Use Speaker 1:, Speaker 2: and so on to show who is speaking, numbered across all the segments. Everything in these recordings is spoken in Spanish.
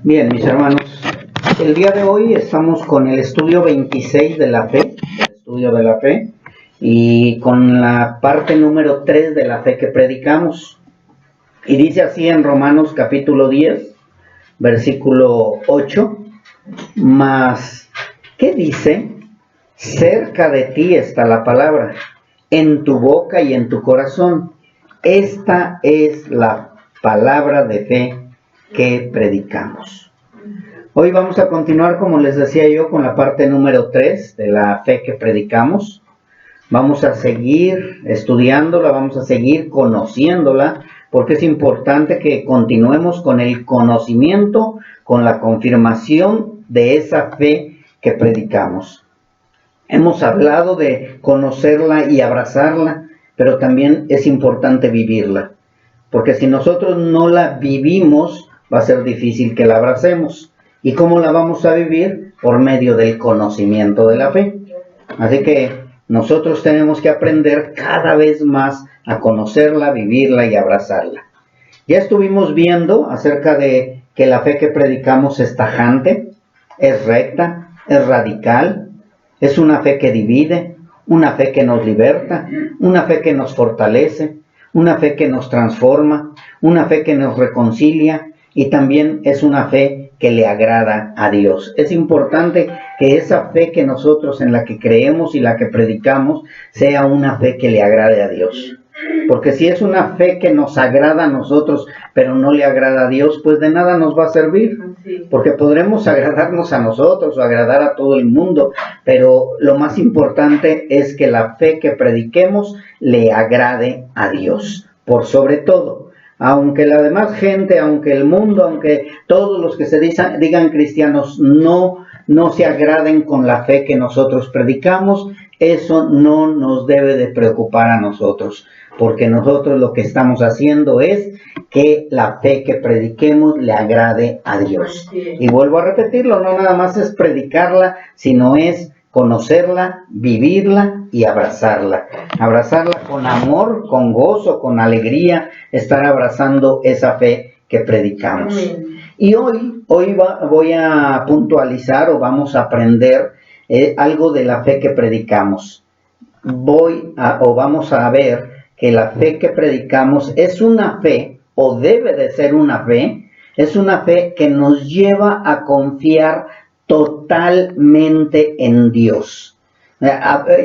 Speaker 1: Bien, mis hermanos, el día de hoy estamos con el estudio 26 de la fe, y con la parte número 3 de la fe que predicamos. Y dice así en Romanos capítulo 10, versículo 8, mas, ¿qué dice? Cerca de ti está la palabra, en tu boca y en tu corazón. Esta es la palabra de fe que predicamos. Hoy vamos a continuar, como les decía yo, con la parte número 3 de la fe que predicamos. Vamos a seguir estudiándola, vamos a seguir conociéndola, porque es importante que continuemos con el conocimiento, con la confirmación de esa fe que predicamos. Hemos hablado de conocerla y abrazarla, pero también es importante vivirla, porque si nosotros no la vivimos, va a ser difícil que la abracemos. ¿Y cómo la vamos a vivir? Por medio del conocimiento de la fe. Así que nosotros tenemos que aprender cada vez más a conocerla, vivirla y abrazarla. Ya estuvimos viendo acerca de que la fe que predicamos es tajante, es recta, es radical, es una fe que divide, una fe que nos liberta, una fe que nos fortalece, una fe que nos transforma, una fe que nos reconcilia y también es una fe que le agrada a Dios. Es importante que esa fe que nosotros en la que creemos y la que predicamos sea una fe que le agrade a Dios. Porque si es una fe que nos agrada a nosotros, pero no le agrada a Dios, pues de nada nos va a servir. Porque podremos agradarnos a nosotros o agradar a todo el mundo, pero lo más importante es que la fe que prediquemos le agrade a Dios, por sobre todo. Aunque la demás gente, aunque el mundo, aunque todos los que se digan cristianos no se agraden con la fe que nosotros predicamos, eso no nos debe de preocupar a nosotros, porque nosotros lo que estamos haciendo es que la fe que prediquemos le agrade a Dios. Y vuelvo a repetirlo, no nada más es predicarla, sino es conocerla, vivirla y abrazarla. Abrazarla con amor, con gozo, con alegría, estar abrazando esa fe que predicamos. Y hoy voy a puntualizar o vamos a aprender algo de la fe que predicamos. Vamos a ver que la fe que predicamos es una fe, o debe de ser una fe, es una fe que nos lleva a confiar totalmente en Dios.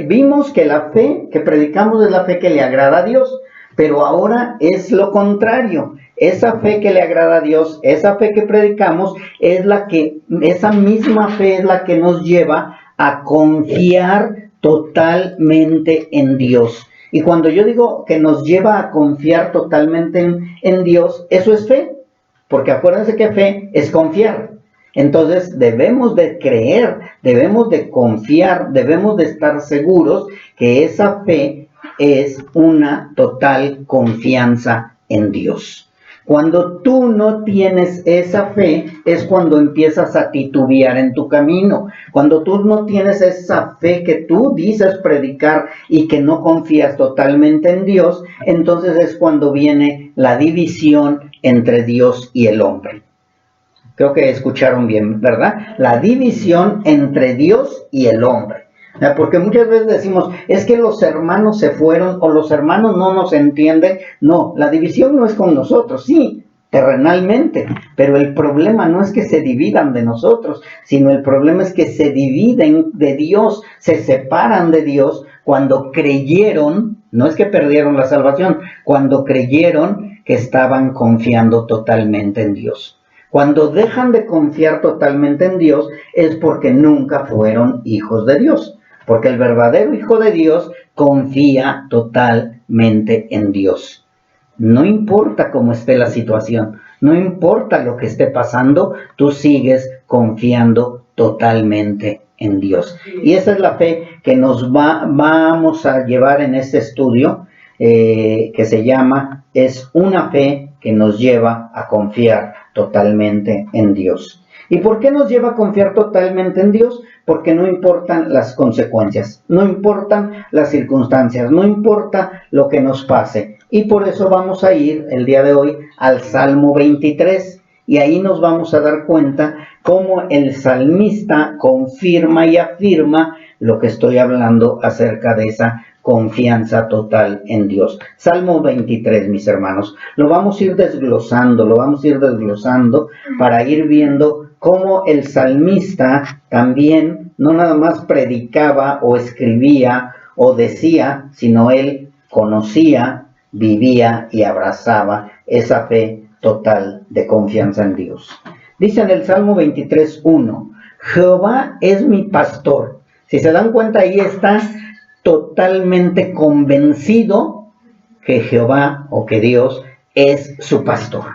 Speaker 1: Vimos que la fe que predicamos es la fe que le agrada a Dios, pero ahora es lo contrario. Esa fe que le agrada a Dios, esa fe que predicamos, esa misma fe es la que nos lleva a confiar totalmente en Dios. Y cuando yo digo que nos lleva a confiar totalmente en Dios, eso es fe, porque acuérdense que fe es confiar. Entonces debemos de creer, debemos de confiar, debemos de estar seguros que esa fe es una total confianza en Dios. Cuando tú no tienes esa fe es cuando empiezas a titubear en tu camino. Cuando tú no tienes esa fe que tú dices predicar y que no confías totalmente en Dios, entonces es cuando viene la división entre Dios y el hombre. Creo que escucharon bien, ¿verdad? La división entre Dios y el hombre. Porque muchas veces decimos, es que los hermanos se fueron o los hermanos no nos entienden. No, la división no es con nosotros, sí, terrenalmente, pero el problema no es que se dividan de nosotros, sino el problema es que se dividen de Dios, se separan de Dios cuando creyeron, no es que perdieron la salvación, cuando creyeron que estaban confiando totalmente en Dios. Cuando dejan de confiar totalmente en Dios es porque nunca fueron hijos de Dios. Porque el verdadero hijo de Dios confía totalmente en Dios. No importa cómo esté la situación, no importa lo que esté pasando, tú sigues confiando totalmente en Dios. Y esa es la fe que nos vamos a llevar en este estudio, que se llama, es una fe que nos lleva a confiar totalmente en Dios. ¿Y por qué nos lleva a confiar totalmente en Dios? Porque no importan las consecuencias, no importan las circunstancias, no importa lo que nos pase. Y por eso vamos a ir el día de hoy al Salmo 23. Y ahí nos vamos a dar cuenta cómo el salmista confirma y afirma lo que estoy hablando acerca de esa confianza total en Dios. Salmo 23, mis hermanos. Lo vamos a ir desglosando para ir viendo cómo el salmista también no nada más predicaba o escribía o decía, sino él conocía, vivía y abrazaba esa fe total de confianza en Dios. Dice en el Salmo 23:1, Jehová es mi pastor. Si se dan cuenta, ahí está totalmente convencido que Jehová o que Dios es su pastor.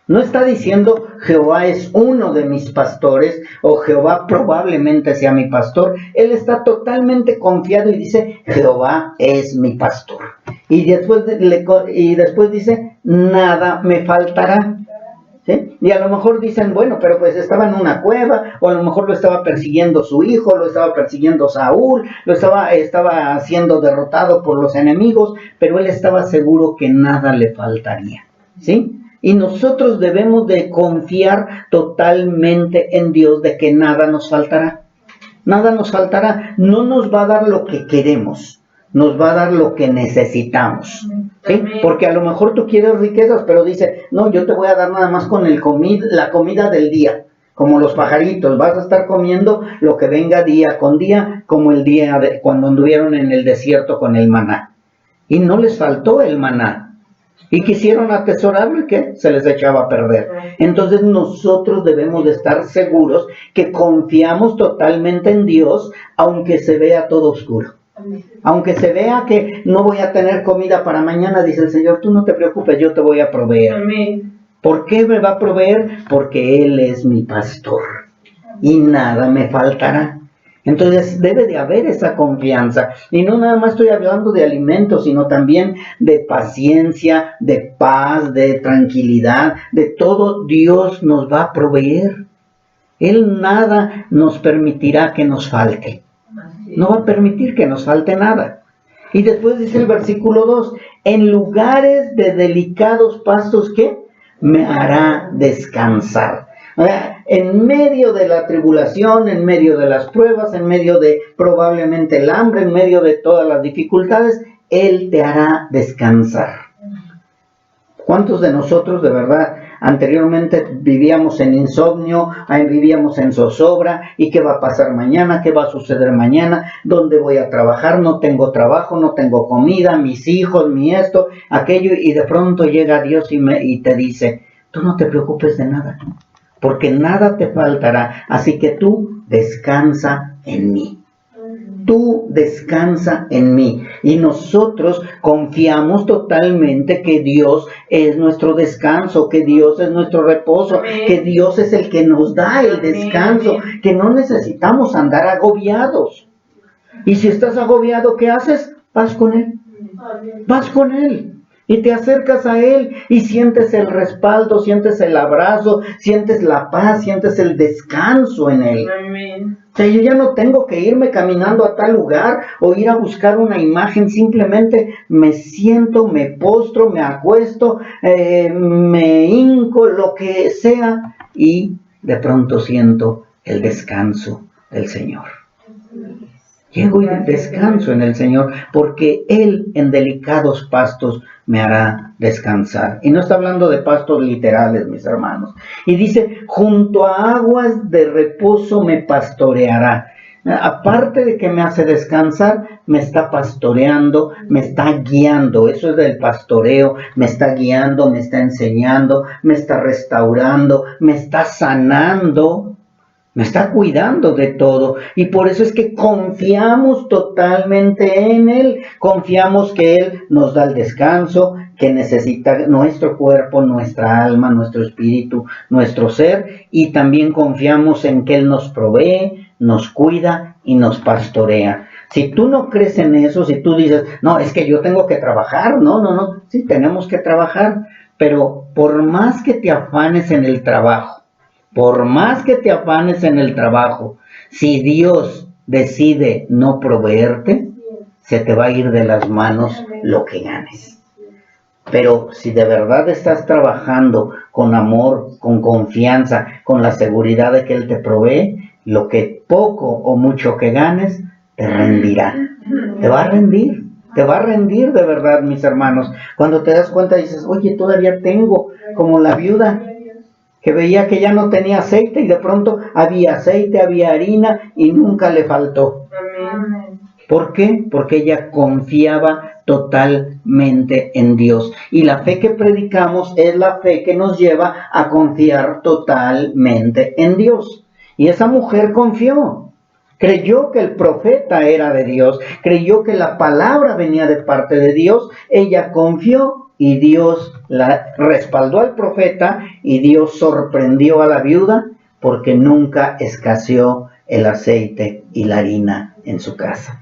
Speaker 1: No está diciendo Jehová es uno de mis pastores o Jehová probablemente sea mi pastor. Él está totalmente confiado y dice Jehová es mi pastor. Y después dice nada me faltará. ¿Sí? Y a lo mejor dicen, bueno, pero pues estaba en una cueva, o a lo mejor lo estaba persiguiendo su hijo, lo estaba persiguiendo Saúl, estaba siendo derrotado por los enemigos, pero él estaba seguro que nada le faltaría, ¿sí? Y nosotros debemos de confiar totalmente en Dios de que nada nos faltará. Nada nos faltará, no nos va a dar lo que queremos, nos va a dar lo que necesitamos. ¿Sí? Porque a lo mejor tú quieres riquezas, pero dice, no, yo te voy a dar nada más con la comida del día, como los pajaritos, vas a estar comiendo lo que venga día con día, como el día cuando anduvieron en el desierto con el maná. Y no les faltó el maná. Y quisieron atesorarlo y ¿qué? Se les echaba a perder. Entonces nosotros debemos de estar seguros que confiamos totalmente en Dios, aunque se vea todo oscuro. Aunque se vea que no voy a tener comida para mañana, dice el Señor, tú no te preocupes, yo te voy a proveer. Amén. ¿Por qué me va a proveer? Porque Él es mi pastor y nada me faltará. Entonces debe de haber esa confianza. Y no nada más estoy hablando de alimentos, sino también de paciencia, de paz, de tranquilidad, de todo Dios nos va a proveer. Él nada nos permitirá que nos falte. No va a permitir que nos falte nada. Y después dice el versículo 2, en lugares de delicados pastos, ¿qué? Me hará descansar. En medio de la tribulación, en medio de las pruebas, en medio de probablemente el hambre, en medio de todas las dificultades, Él te hará descansar. ¿Cuántos de nosotros de verdad anteriormente vivíamos en insomnio, vivíamos en zozobra? ¿Y qué va a pasar mañana? ¿Qué va a suceder mañana? ¿Dónde voy a trabajar? No tengo trabajo, no tengo comida, mis hijos, mi esto, aquello. Y de pronto llega Dios y te dice, tú no te preocupes de nada, porque nada te faltará. Así que tú descansa en mí. Tú descansa en mí. Y nosotros confiamos totalmente que Dios es nuestro descanso, que Dios es nuestro reposo, amén, que Dios es el que nos da el descanso, amén, que no necesitamos andar agobiados. Y si estás agobiado, ¿qué haces? Vas con Él. Vas con Él. Y te acercas a Él y sientes el respaldo, sientes el abrazo, sientes la paz, sientes el descanso en Él. Amén. O sea, yo ya no tengo que irme caminando a tal lugar o ir a buscar una imagen, simplemente me siento, me postro, me acuesto, me hinco, lo que sea, y de pronto siento el descanso del Señor. Llego y descanso en el Señor, porque Él en delicados pastos me hará descansar. Y no está hablando de pastos literales, mis hermanos. Y dice, junto a aguas de reposo me pastoreará. Aparte de que me hace descansar, me está pastoreando, me está guiando. Eso es del pastoreo. Me está guiando, me está enseñando, me está restaurando, me está sanando. Me está cuidando de todo, y por eso es que confiamos totalmente en Él, confiamos que Él nos da el descanso que necesita nuestro cuerpo, nuestra alma, nuestro espíritu, nuestro ser, y también confiamos en que Él nos provee, nos cuida y nos pastorea. Si tú no crees en eso, si tú dices, no, es que yo tengo que trabajar, no, sí, tenemos que trabajar, pero por más que te afanes en el trabajo, por más que te afanes en el trabajo, si Dios decide no proveerte, se te va a ir de las manos lo que ganes. Pero si de verdad estás trabajando con amor, con confianza, con la seguridad de que Él te provee, lo que poco o mucho que ganes, te rendirá. Te va a rendir. Te va a rendir de verdad, mis hermanos. Cuando te das cuenta dices, oye, todavía tengo, como la viuda que veía que ya no tenía aceite y de pronto había aceite, había harina y nunca le faltó. ¿Por qué? Porque ella confiaba totalmente en Dios. Y la fe que predicamos es la fe que nos lleva a confiar totalmente en Dios. Y esa mujer confió. Creyó que el profeta era de Dios, creyó que la palabra venía de parte de Dios, ella confió y Dios la respaldó al profeta y Dios sorprendió a la viuda porque nunca escaseó el aceite y la harina en su casa.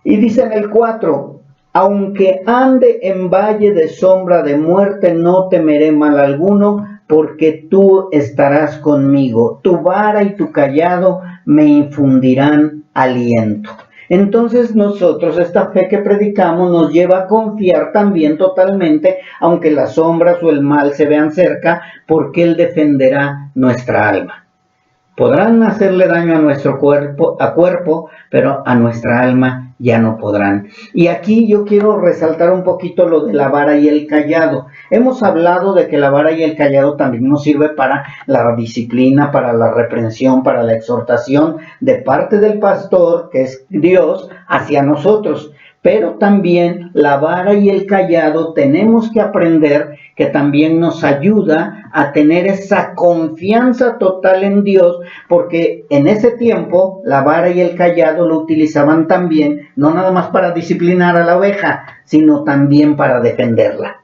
Speaker 1: Y dice en el 4, aunque ande en valle de sombra de muerte, no temeré mal alguno, porque tú estarás conmigo, tu vara y tu callado me infundirán aliento. Entonces nosotros, esta fe que predicamos nos lleva a confiar también totalmente, aunque las sombras o el mal se vean cerca, porque Él defenderá nuestra alma. Podrán hacerle daño a nuestro cuerpo, pero a nuestra alma ya no podrán. Y aquí yo quiero resaltar un poquito lo de la vara y el callado. Hemos hablado de que la vara y el callado también nos sirve para la disciplina, para la reprensión, para la exhortación de parte del pastor, que es Dios, hacia nosotros. Pero también la vara y el callado tenemos que aprender que también nos ayuda a tener esa confianza total en Dios, porque en ese tiempo la vara y el callado lo utilizaban también, no nada más para disciplinar a la oveja, sino también para defenderla.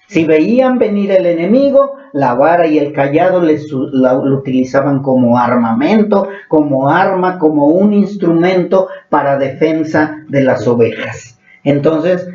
Speaker 1: Si veían venir el enemigo, la vara y el callado lo utilizaban como armamento, como arma, como un instrumento para defensa de las ovejas. Entonces,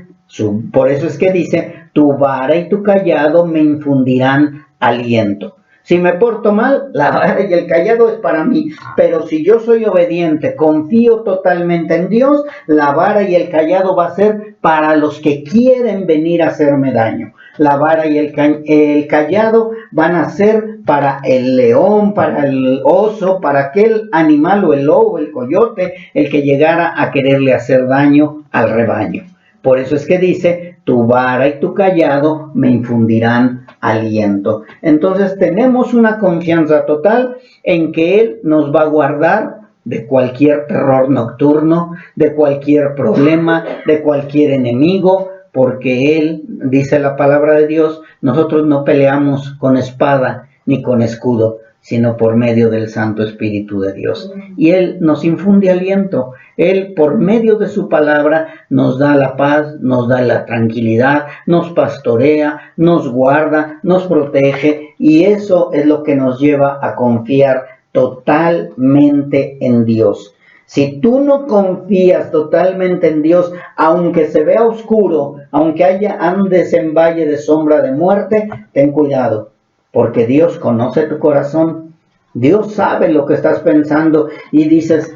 Speaker 1: por eso es que dice, tu vara y tu callado me infundirán aliento. Si me porto mal, la vara y el callado es para mí, pero si yo soy obediente, confío totalmente en Dios, la vara y el callado va a ser para los que quieren venir a hacerme daño. La vara y el callado van a ser para el león, para el oso, para aquel animal o el lobo, el coyote, el que llegara a quererle hacer daño al rebaño. Por eso es que dice, tu vara y tu callado me infundirán aliento. Entonces tenemos una confianza total en que Él nos va a guardar de cualquier terror nocturno, de cualquier problema, de cualquier enemigo, porque Él, dice la palabra de Dios, nosotros no peleamos con espada ni con escudo, sino por medio del Santo Espíritu de Dios. Y Él nos infunde aliento. Él, por medio de su palabra, nos da la paz, nos da la tranquilidad, nos pastorea, nos guarda, nos protege, y eso es lo que nos lleva a confiar totalmente en Dios. Si tú no confías totalmente en Dios, aunque se vea oscuro, aunque andes en valle de sombra de muerte, ten cuidado, porque Dios conoce tu corazón. Dios sabe lo que estás pensando y dices,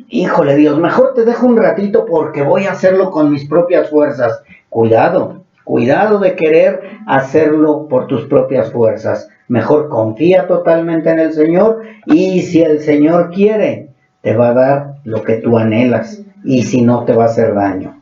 Speaker 1: híjole Dios, mejor te dejo un ratito porque voy a hacerlo con mis propias fuerzas. Cuidado de querer hacerlo por tus propias fuerzas. Mejor confía totalmente en el Señor, y si el Señor quiere, te va a dar lo que tú anhelas, y si no, te va a hacer daño.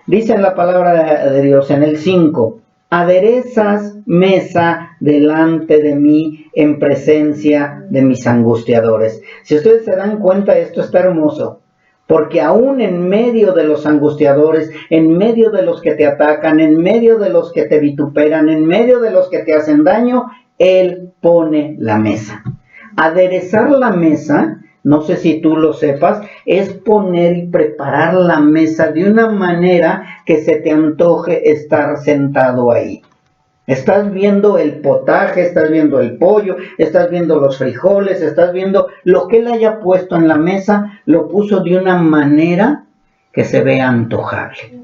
Speaker 1: Dice la palabra de Dios en el 5, aderezas mesa delante de mí en presencia de mis angustiadores. Si ustedes se dan cuenta, esto está hermoso, porque aún en medio de los angustiadores, en medio de los que te atacan, en medio de los que te vituperan, en medio de los que te hacen daño, Él pone la mesa. Aderezar la mesa, no sé si tú lo sepas, es poner y preparar la mesa de una manera que se te antoje estar sentado ahí. Estás viendo el potaje, estás viendo el pollo, estás viendo los frijoles, estás viendo lo que Él haya puesto en la mesa, lo puso de una manera que se ve antojable,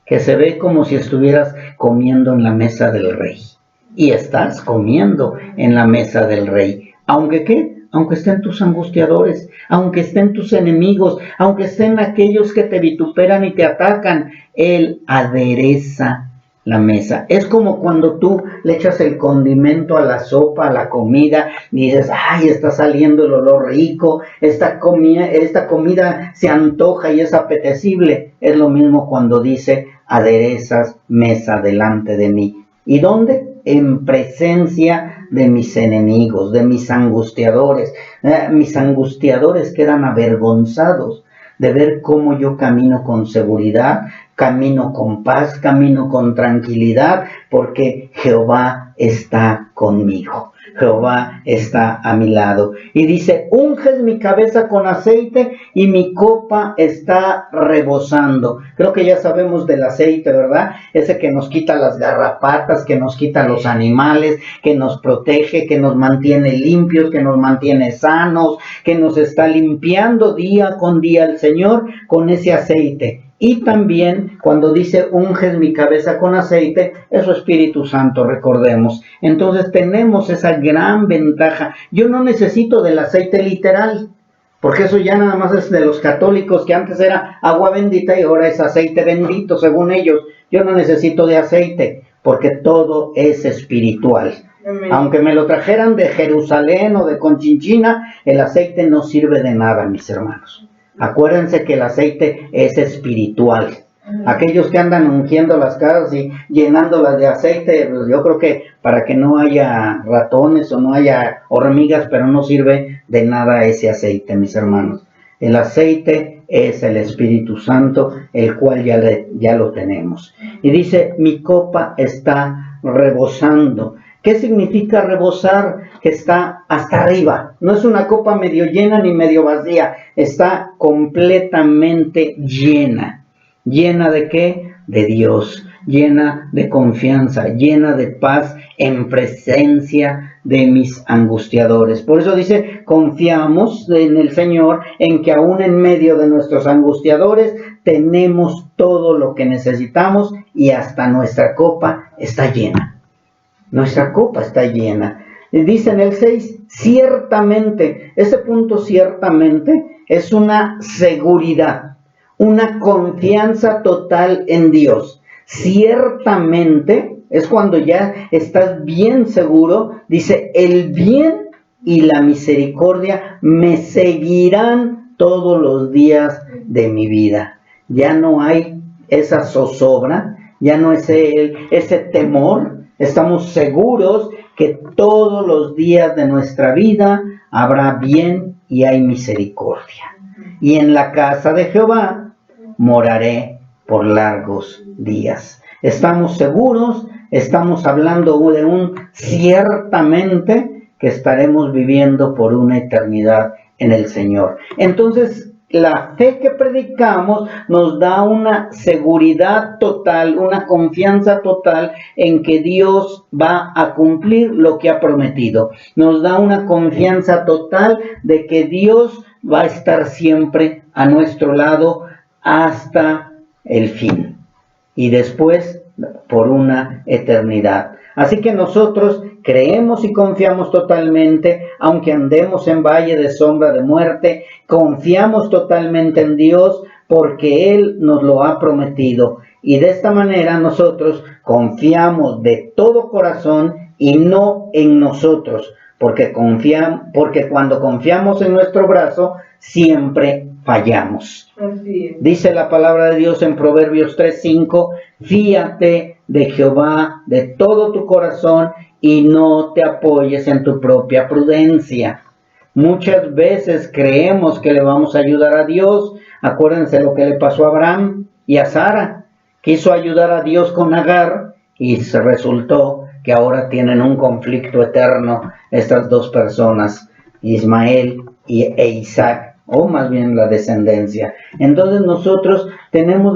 Speaker 1: que se ve como si estuvieras comiendo en la mesa del rey. Y estás comiendo en la mesa del rey. ¿Aunque qué? Aunque estén tus angustiadores, aunque estén tus enemigos, aunque estén aquellos que te vituperan y te atacan, Él adereza la mesa. Es como cuando tú le echas el condimento a la sopa, a la comida, y dices, ay, está saliendo el olor rico, esta comida se antoja y es apetecible. Es lo mismo cuando dice, aderezas mesa delante de mí. ¿Y dónde? En presencia de mis enemigos, de mis angustiadores. Mis angustiadores quedan avergonzados de ver cómo yo camino con seguridad, camino con paz, camino con tranquilidad, porque Jehová está conmigo. Jehová está a mi lado. Y dice, unges mi cabeza con aceite y mi copa está rebosando. Creo que ya sabemos del aceite, ¿verdad? Ese que nos quita las garrapatas, que nos quita los animales, que nos protege, que nos mantiene limpios, que nos mantiene sanos, que nos está limpiando día con día el Señor con ese aceite. Y también cuando dice unges mi cabeza con aceite, es su Espíritu Santo, recordemos. Entonces tenemos esa gran ventaja. Yo no necesito del aceite literal, porque eso ya nada más es de los católicos, que antes era agua bendita y ahora es aceite bendito, según ellos. Yo no necesito de aceite, porque todo es espiritual. Amén. Aunque me lo trajeran de Jerusalén o de Conchinchina, el aceite no sirve de nada, mis hermanos. Acuérdense que el aceite es espiritual. Aquellos que andan ungiendo las casas y llenándolas de aceite, pues yo creo que para que no haya ratones o no haya hormigas, pero no sirve de nada ese aceite, mis hermanos. El aceite es el Espíritu Santo, el cual ya lo tenemos. Y dice, mi copa está rebosando. ¿Qué significa rebosar? Que está hasta arriba. No es una copa medio llena ni medio vacía. Está completamente llena. ¿Llena de qué? De Dios. Llena de confianza. Llena de paz en presencia de mis angustiadores. Por eso dice, confiamos en el Señor, en que aún en medio de nuestros angustiadores tenemos todo lo que necesitamos y hasta nuestra copa está llena. Nuestra copa está llena. Dice en el 6, ciertamente, ese punto ciertamente es una seguridad, una confianza total en Dios. Ciertamente es cuando ya estás bien seguro, dice, el bien y la misericordia me seguirán todos los días de mi vida. Ya no hay esa zozobra, ya no es ese temor. Estamos seguros que todos los días de nuestra vida habrá bien y hay misericordia. Y en la casa de Jehová moraré por largos días. Estamos seguros, estamos hablando de un ciertamente que estaremos viviendo por una eternidad en el Señor. Entonces, la fe que predicamos nos da una seguridad total, una confianza total en que Dios va a cumplir lo que ha prometido. Nos da una confianza total de que Dios va a estar siempre a nuestro lado hasta el fin. Y después por una eternidad. Así que nosotros creemos y confiamos totalmente, aunque andemos en valle de sombra de muerte, confiamos totalmente en Dios porque Él nos lo ha prometido. Y de esta manera nosotros confiamos de todo corazón y no en nosotros, porque cuando confiamos en nuestro brazo, siempre fallamos. Dice la palabra de Dios en Proverbios 3:5, fíate de Jehová de todo tu corazón y no te apoyes en tu propia prudencia. Muchas veces creemos que le vamos a ayudar a Dios. Acuérdense lo que le pasó a Abraham y a Sara. Quiso ayudar a Dios con Agar y se resultó que ahora tienen un conflicto eterno estas dos personas, Ismael e Isaac, o más bien la descendencia. Entonces nosotros tenemos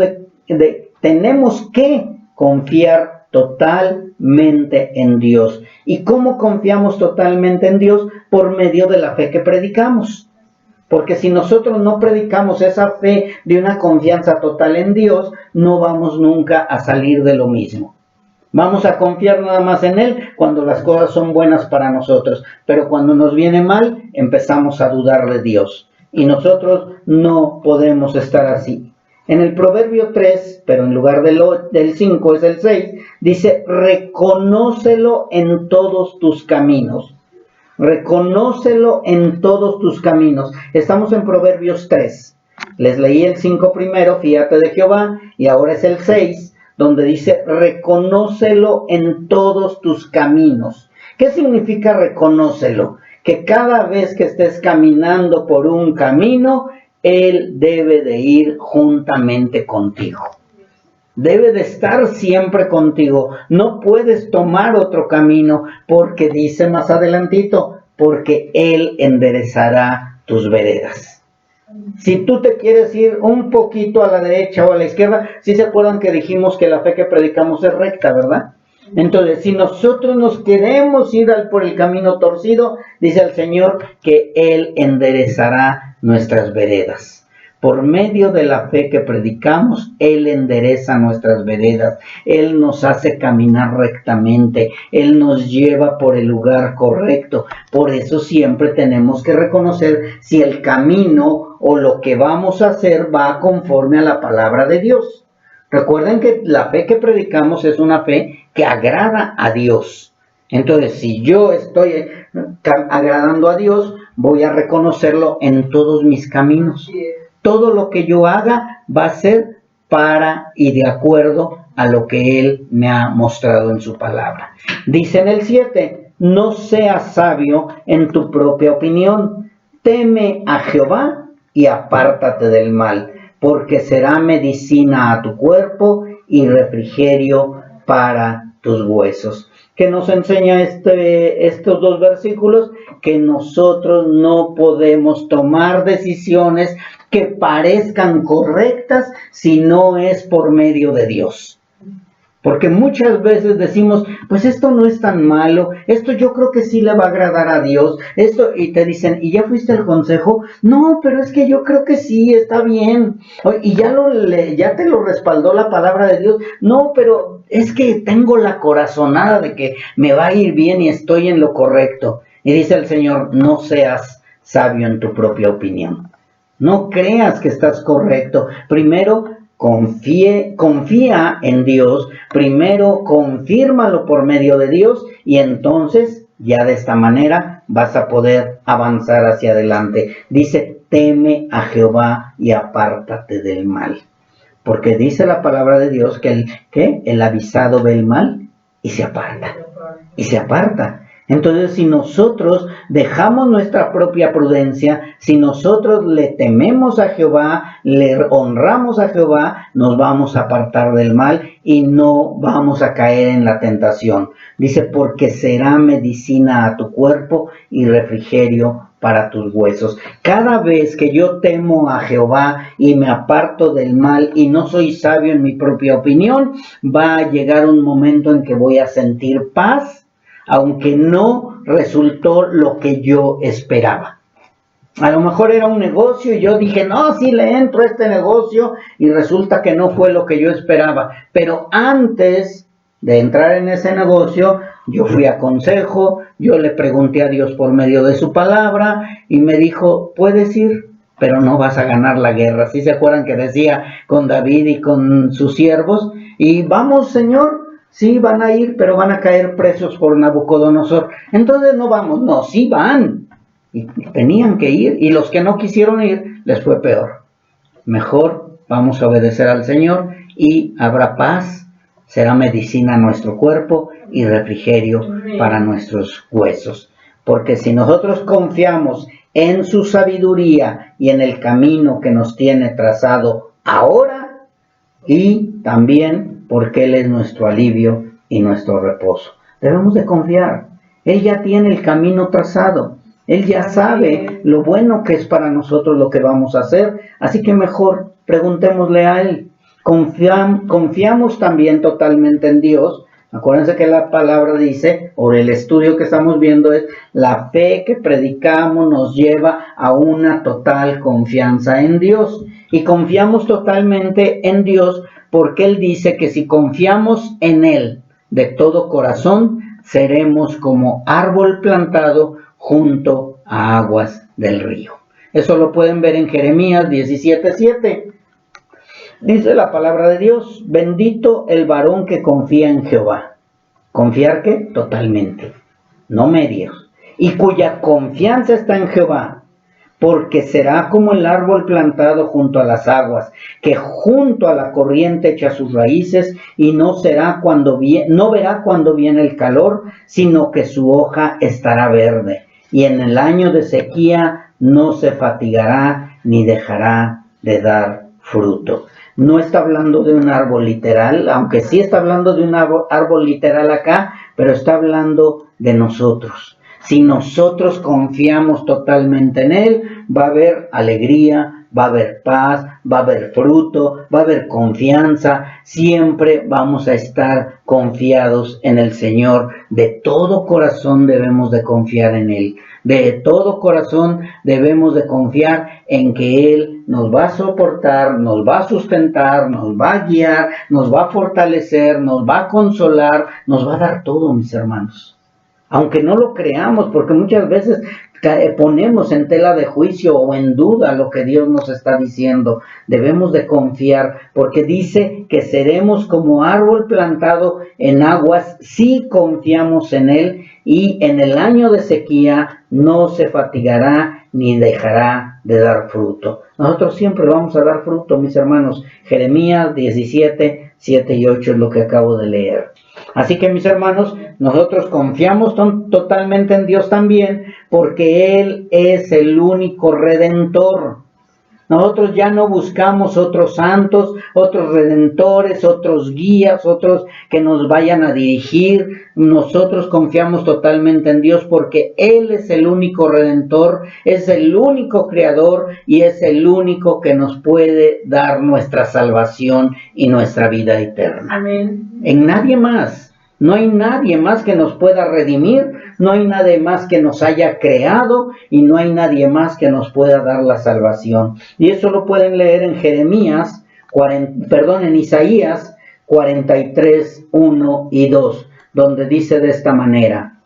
Speaker 1: que confiar totalmente en Dios. ¿Y cómo confiamos totalmente en Dios? Por medio de la fe que predicamos. Porque si nosotros no predicamos esa fe de una confianza total en Dios, no vamos nunca a salir de lo mismo. Vamos a confiar nada más en Él cuando las cosas son buenas para nosotros. Pero cuando nos viene mal, empezamos a dudar de Dios. Y nosotros no podemos estar así. En el Proverbio 3, pero en lugar del 5 es el 6, dice, reconócelo en todos tus caminos. Reconócelo en todos tus caminos. Estamos en Proverbios 3. Les leí el 5 primero, fíate de Jehová, y ahora es el 6, donde dice, reconócelo en todos tus caminos. ¿Qué significa reconócelo? Que cada vez que estés caminando por un camino, Él debe de ir juntamente contigo. Debe de estar siempre contigo. No puedes tomar otro camino porque dice más adelantito, porque Él enderezará tus veredas. Si tú te quieres ir un poquito a la derecha o a la izquierda, ¿sí se acuerdan que dijimos que la fe que predicamos es recta, verdad? Entonces, si nosotros nos queremos ir por el camino torcido, dice el Señor que Él enderezará nuestras veredas. Por medio de la fe que predicamos, Él endereza nuestras veredas, Él nos hace caminar rectamente, Él nos lleva por el lugar correcto. Por eso siempre tenemos que reconocer si el camino o lo que vamos a hacer va conforme a la palabra de Dios. Recuerden que la fe que predicamos es una fe que agrada a Dios. Entonces, si yo estoy agradando a Dios, voy a reconocerlo en todos mis caminos. Todo lo que yo haga va a ser para y de acuerdo a lo que Él me ha mostrado en su palabra. Dice en el 7, no seas sabio en tu propia opinión, teme a Jehová y apártate del mal, porque será medicina a tu cuerpo y refrigerio para tus huesos. ¿Qué nos enseña estos dos versículos? Que nosotros no podemos tomar decisiones que parezcan correctas si no es por medio de Dios. Porque muchas veces decimos, pues esto no es tan malo, esto yo creo que sí le va a agradar a Dios, y te dicen, ¿y ya fuiste al consejo? No, pero es que yo creo que sí, está bien, y ya te lo respaldó la palabra de Dios, no, pero es que tengo la corazonada de que me va a ir bien y estoy en lo correcto. Y dice el Señor, no seas sabio en tu propia opinión, no creas que estás correcto, primero confía en Dios, primero confírmalo por medio de Dios y entonces ya de esta manera vas a poder avanzar hacia adelante. Dice, teme a Jehová y apártate del mal. Porque dice la palabra de Dios que el avisado ve el mal y se aparta. Y se aparta. Entonces, si nosotros dejamos nuestra propia prudencia, si nosotros le tememos a Jehová, le honramos a Jehová, nos vamos a apartar del mal y no vamos a caer en la tentación. Dice, porque será medicina a tu cuerpo y refrigerio para tus huesos. Cada vez que yo temo a Jehová y me aparto del mal y no soy sabio en mi propia opinión, va a llegar un momento en que voy a sentir paz, aunque no resultó lo que yo esperaba. A lo mejor era un negocio y yo dije, no, sí le entro a este negocio y resulta que no fue lo que yo esperaba. Pero antes de entrar en ese negocio, yo fui a consejo, yo le pregunté a Dios por medio de su palabra y me dijo, puedes ir, pero no vas a ganar la guerra. ¿Sí se acuerdan que decía con David y con sus siervos? Y vamos, Señor. Sí, van a ir, pero van a caer presos por Nabucodonosor. Entonces no vamos, no, sí van. Y tenían que ir, y los que no quisieron ir, les fue peor. Mejor vamos a obedecer al Señor y habrá paz, será medicina a nuestro cuerpo y refrigerio para nuestros huesos. Porque si nosotros confiamos en su sabiduría y en el camino que nos tiene trazado ahora, y también porque Él es nuestro alivio y nuestro reposo. Debemos de confiar. Él ya tiene el camino trazado. Él ya sabe lo bueno que es para nosotros lo que vamos a hacer. Así que mejor preguntémosle a Él. Confiamos también totalmente en Dios. Acuérdense que la palabra dice, o el estudio que estamos viendo es, la fe que predicamos nos lleva a una total confianza en Dios. Y confiamos totalmente en Dios porque Él dice que si confiamos en Él de todo corazón, seremos como árbol plantado junto a aguas del río. Eso lo pueden ver en Jeremías 17:7. Dice la palabra de Dios, bendito el varón que confía en Jehová. ¿Confiar qué? Totalmente, no medios. Y cuya confianza está en Jehová, porque será como el árbol plantado junto a las aguas, que junto a la corriente echa sus raíces, y no verá cuando viene el calor, sino que su hoja estará verde, y en el año de sequía no se fatigará ni dejará de dar fruto. No está hablando de un árbol literal, aunque sí está hablando de un árbol literal acá, pero está hablando de nosotros. Si nosotros confiamos totalmente en Él, va a haber alegría, va a haber paz, va a haber fruto, va a haber confianza. Siempre vamos a estar confiados en el Señor. De todo corazón debemos de confiar en Él. De todo corazón debemos de confiar en que Él nos va a soportar, nos va a sustentar, nos va a guiar, nos va a fortalecer, nos va a consolar, nos va a dar todo, mis hermanos. Aunque no lo creamos, porque muchas veces ponemos en tela de juicio o en duda lo que Dios nos está diciendo. Debemos de confiar, porque dice que seremos como árbol plantado en aguas si confiamos en Él, y en el año de sequía no se fatigará ni dejará de dar fruto. Nosotros siempre vamos a dar fruto, mis hermanos. Jeremías 17, 7 y 8 es lo que acabo de leer. Así que, mis hermanos, nosotros confiamos totalmente en Dios también, porque Él es el único redentor. Nosotros ya no buscamos otros santos, otros redentores, otros guías, otros que nos vayan a dirigir. Nosotros confiamos totalmente en Dios porque Él es el único redentor, es el único creador y es el único que nos puede dar nuestra salvación y nuestra vida eterna.
Speaker 2: Amén.
Speaker 1: En nadie más. No hay nadie más que nos pueda redimir, no hay nadie más que nos haya creado y no hay nadie más que nos pueda dar la salvación. Y eso lo pueden leer en en Isaías 43, 1 y 2, donde dice de esta manera: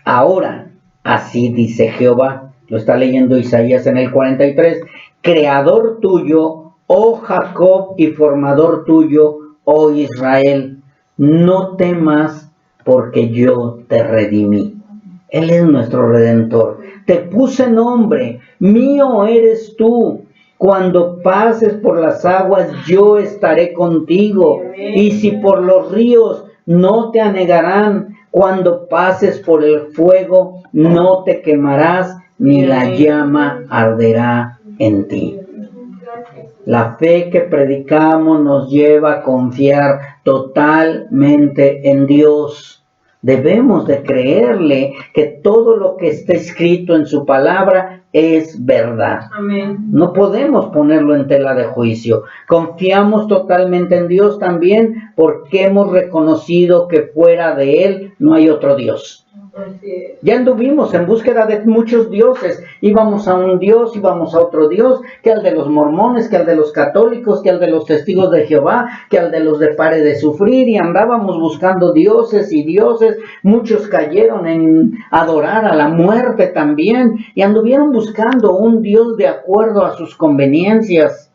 Speaker 1: ahora, así dice Jehová, lo está leyendo Isaías en el 43, creador tuyo, oh Jacob, y formador tuyo, oh Israel. No temas, porque yo te redimí. Él es nuestro redentor. Te puse nombre, mío eres tú. Cuando pases por las aguas, yo estaré contigo. Y si por los ríos, no te anegarán. Cuando pases por el fuego, no te quemarás, ni la llama arderá en ti. La fe que predicamos nos lleva a confiar totalmente en Dios. Debemos de creerle que todo lo que está escrito en su palabra es verdad.
Speaker 2: Amén.
Speaker 1: No podemos ponerlo en tela de juicio. Confiamos totalmente en Dios también porque hemos reconocido que fuera de Él no hay otro Dios. Ya anduvimos en búsqueda de muchos dioses. Íbamos a un Dios, íbamos a otro Dios, que al de los mormones, que al de los católicos, que al de los testigos de Jehová, que al de los de Pare de Sufrir, y andábamos buscando dioses y dioses. Muchos cayeron en adorar a la muerte también, y anduvieron buscando un Dios de acuerdo a sus conveniencias.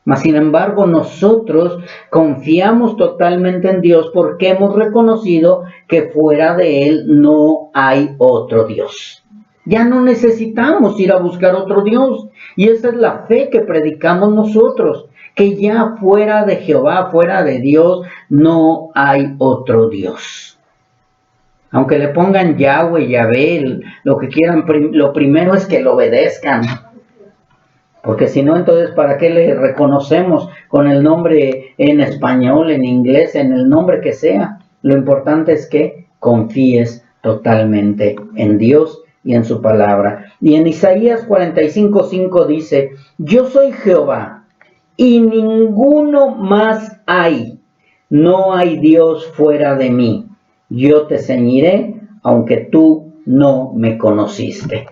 Speaker 1: Mas, sin embargo, nosotros confiamos totalmente en Dios porque hemos reconocido que fuera de Él no hay otro Dios. Ya no necesitamos ir a buscar otro Dios. Y esa es la fe que predicamos nosotros, que ya fuera de Jehová, fuera de Dios, no hay otro Dios. Aunque le pongan Yahweh, Yahvé, lo que quieran, lo primero es que lo obedezcan. Porque si no, entonces, ¿para qué le reconocemos con el nombre en español, en inglés, en el nombre que sea? Lo importante es que confíes totalmente en Dios y en su palabra. Y en Isaías 45:5 dice: yo soy Jehová y ninguno más hay. No hay Dios fuera de mí. Yo te ceñiré, aunque tú no me conociste.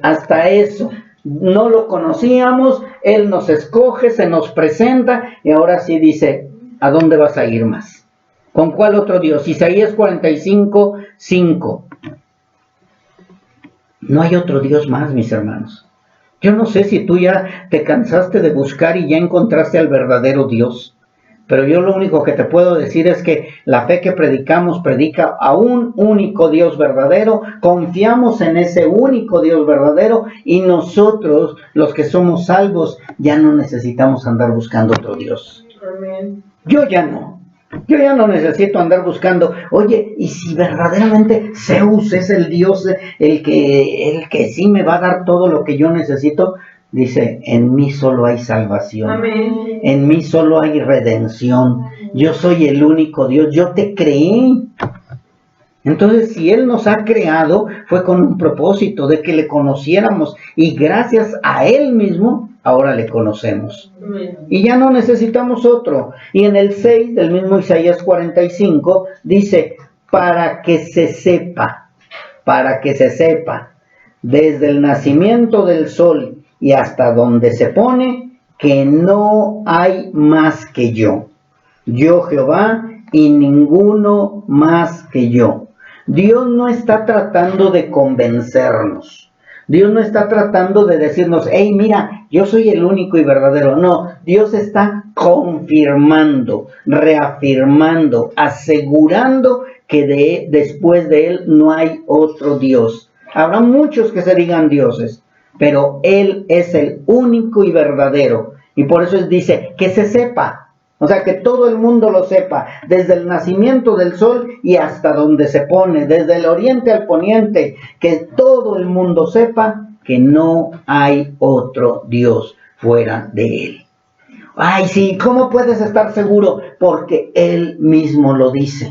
Speaker 1: Hasta eso. No lo conocíamos, Él nos escoge, se nos presenta y ahora sí dice: ¿a dónde vas a ir más? ¿Con cuál otro Dios? Isaías 45:5. No hay otro Dios más, mis hermanos. Yo no sé si tú ya te cansaste de buscar y ya encontraste al verdadero Dios, pero yo lo único que te puedo decir es que la fe que predicamos predica a un único Dios verdadero, confiamos en ese único Dios verdadero y nosotros, los que somos salvos, ya no necesitamos andar buscando otro Dios. Amén. Yo ya no necesito andar buscando, oye, y si verdaderamente Zeus es el Dios, el que sí me va a dar todo lo que yo necesito, dice, en mí solo hay salvación. Amén. En mí solo hay redención. Yo soy el único Dios, yo te creé. Entonces, si Él nos ha creado, fue con un propósito de que le conociéramos y gracias a Él mismo, ahora le conocemos. Y ya no necesitamos otro. Y en el 6 del mismo Isaías 45 dice, para que se sepa, desde el nacimiento del sol y hasta donde se pone, que no hay más que yo. Yo Jehová y ninguno más que yo. Dios no está tratando de convencernos. Dios no está tratando de decirnos, hey, mira, yo soy el único y verdadero. No, Dios está confirmando, reafirmando, asegurando que después de Él no hay otro Dios. Habrá muchos que se digan dioses, pero Él es el único y verdadero. Y por eso Él dice, que se sepa. O sea, que todo el mundo lo sepa, desde el nacimiento del sol y hasta donde se pone, desde el oriente al poniente, que todo el mundo sepa que no hay otro Dios fuera de Él. Ay, sí, ¿cómo puedes estar seguro? Porque Él mismo lo dice.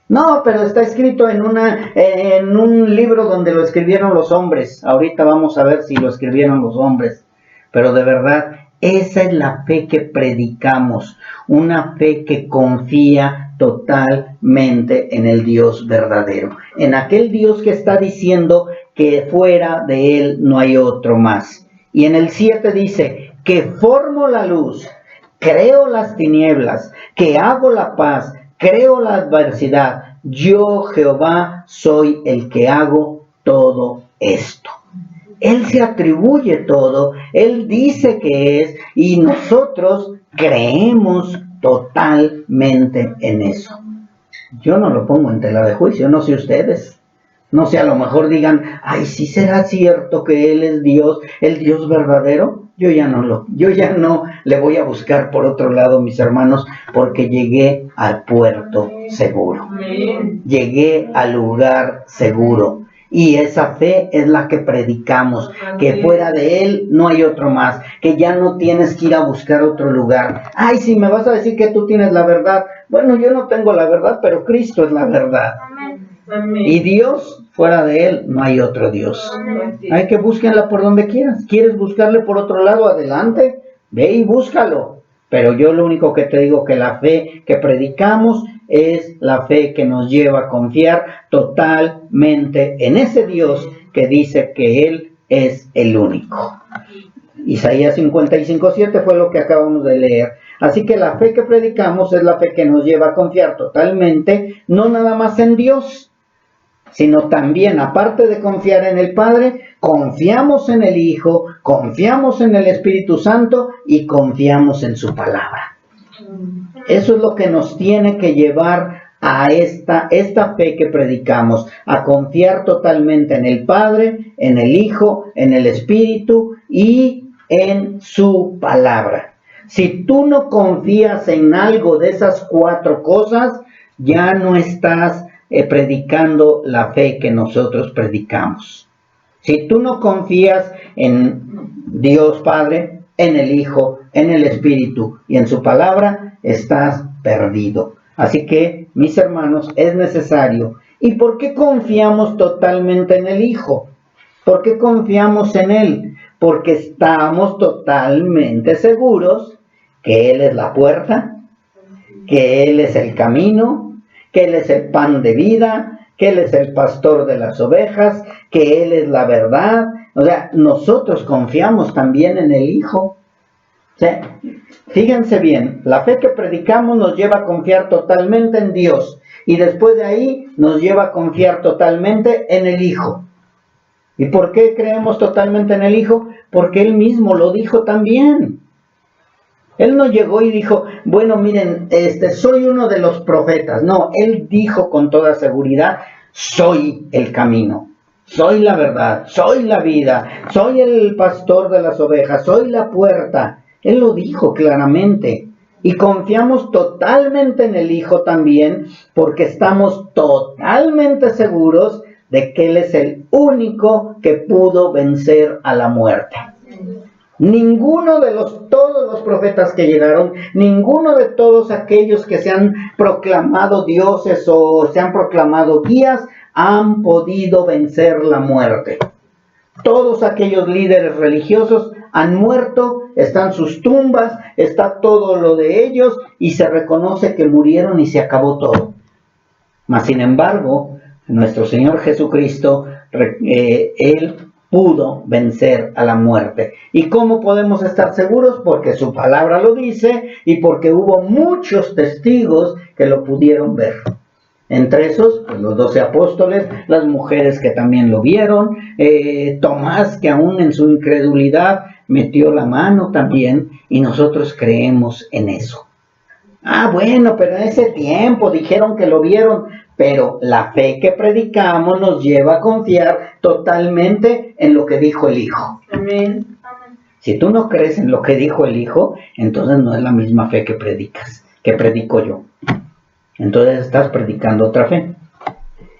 Speaker 1: No, pero está escrito en un libro donde lo escribieron los hombres. Ahorita vamos a ver si lo escribieron los hombres. Pero de verdad, esa es la fe que predicamos, una fe que confía totalmente en el Dios verdadero, en aquel Dios que está diciendo que fuera de Él no hay otro más. Y en el 7 dice, que formo la luz, creo las tinieblas, que hago la paz, creo la adversidad, yo Jehová soy el que hago todo esto. Él se atribuye todo, Él dice que es, y nosotros creemos totalmente en eso. Yo no lo pongo en tela de juicio, no sé ustedes. No sé, a lo mejor digan, ay, ¿sí será cierto que Él es Dios, el Dios verdadero? Yo ya no le voy a buscar por otro lado, mis hermanos, porque llegué al puerto seguro. Llegué al lugar seguro. Y esa fe es la que predicamos, que fuera de Él no hay otro más, que ya no tienes que ir a buscar otro lugar. Ay, si me vas a decir que tú tienes la verdad. Bueno, yo no tengo la verdad, pero Cristo es la verdad. Amén. Y Dios, fuera de Él no hay otro Dios. Amén. Hay que búsquenla por donde quieras. ¿Quieres buscarle por otro lado? Adelante, ve y búscalo. Pero yo lo único que te digo, que la fe que predicamos es la fe que nos lleva a confiar totalmente en ese Dios que dice que Él es el único. Isaías 55:7 fue lo que acabamos de leer. Así que la fe que predicamos es la fe que nos lleva a confiar totalmente, no nada más en Dios, sino también, aparte de confiar en el Padre, confiamos en el Hijo, confiamos en el Espíritu Santo y confiamos en su palabra. Eso es lo que nos tiene que llevar a esta fe que predicamos, a confiar totalmente en el Padre, en el Hijo, en el Espíritu y en su palabra. Si tú no confías en algo de esas 4 cosas, ya no estás predicando la fe que nosotros predicamos. Si tú no confías en Dios Padre, en el Hijo, en el Espíritu y en su palabra, estás perdido. Así que, mis hermanos, es necesario. ¿Y por qué confiamos totalmente en el Hijo? ¿Por qué confiamos en Él? Porque estamos totalmente seguros que Él es la puerta, que Él es el camino, que Él es el pan de vida, que Él es el pastor de las ovejas, que Él es la verdad. O sea, nosotros confiamos también en el Hijo. O sea, fíjense bien, la fe que predicamos nos lleva a confiar totalmente en Dios y después de ahí nos lleva a confiar totalmente en el Hijo. ¿Y por qué creemos totalmente en el Hijo? Porque Él mismo lo dijo también. Él no llegó y dijo, bueno, miren, soy uno de los profetas. No, Él dijo con toda seguridad, soy el camino, soy la verdad, soy la vida, soy el pastor de las ovejas, soy la puerta. Él lo dijo claramente. Y confiamos totalmente en el Hijo también, porque estamos totalmente seguros de que Él es el único que pudo vencer a la muerte. Ninguno de todos los profetas que llegaron, ninguno de todos aquellos que se han proclamado dioses o se han proclamado guías, han podido vencer la muerte. Todos aquellos líderes religiosos han muerto, están sus tumbas, está todo lo de ellos y se reconoce que murieron y se acabó todo. Mas sin embargo, nuestro Señor Jesucristo, Él pudo vencer a la muerte. ¿Y cómo podemos estar seguros? Porque su palabra lo dice y porque hubo muchos testigos que lo pudieron ver. Entre esos, pues, los 12 apóstoles, las mujeres que también lo vieron, Tomás, que aún en su incredulidad metió la mano también, y nosotros creemos en eso. Ah, bueno, pero en ese tiempo dijeron que lo vieron, pero la fe que predicamos nos lleva a confiar totalmente en lo que dijo el Hijo.
Speaker 2: Amén.
Speaker 1: Si tú no crees en lo que dijo el Hijo, entonces no es la misma fe que predicas, que predico yo. Entonces estás predicando otra fe.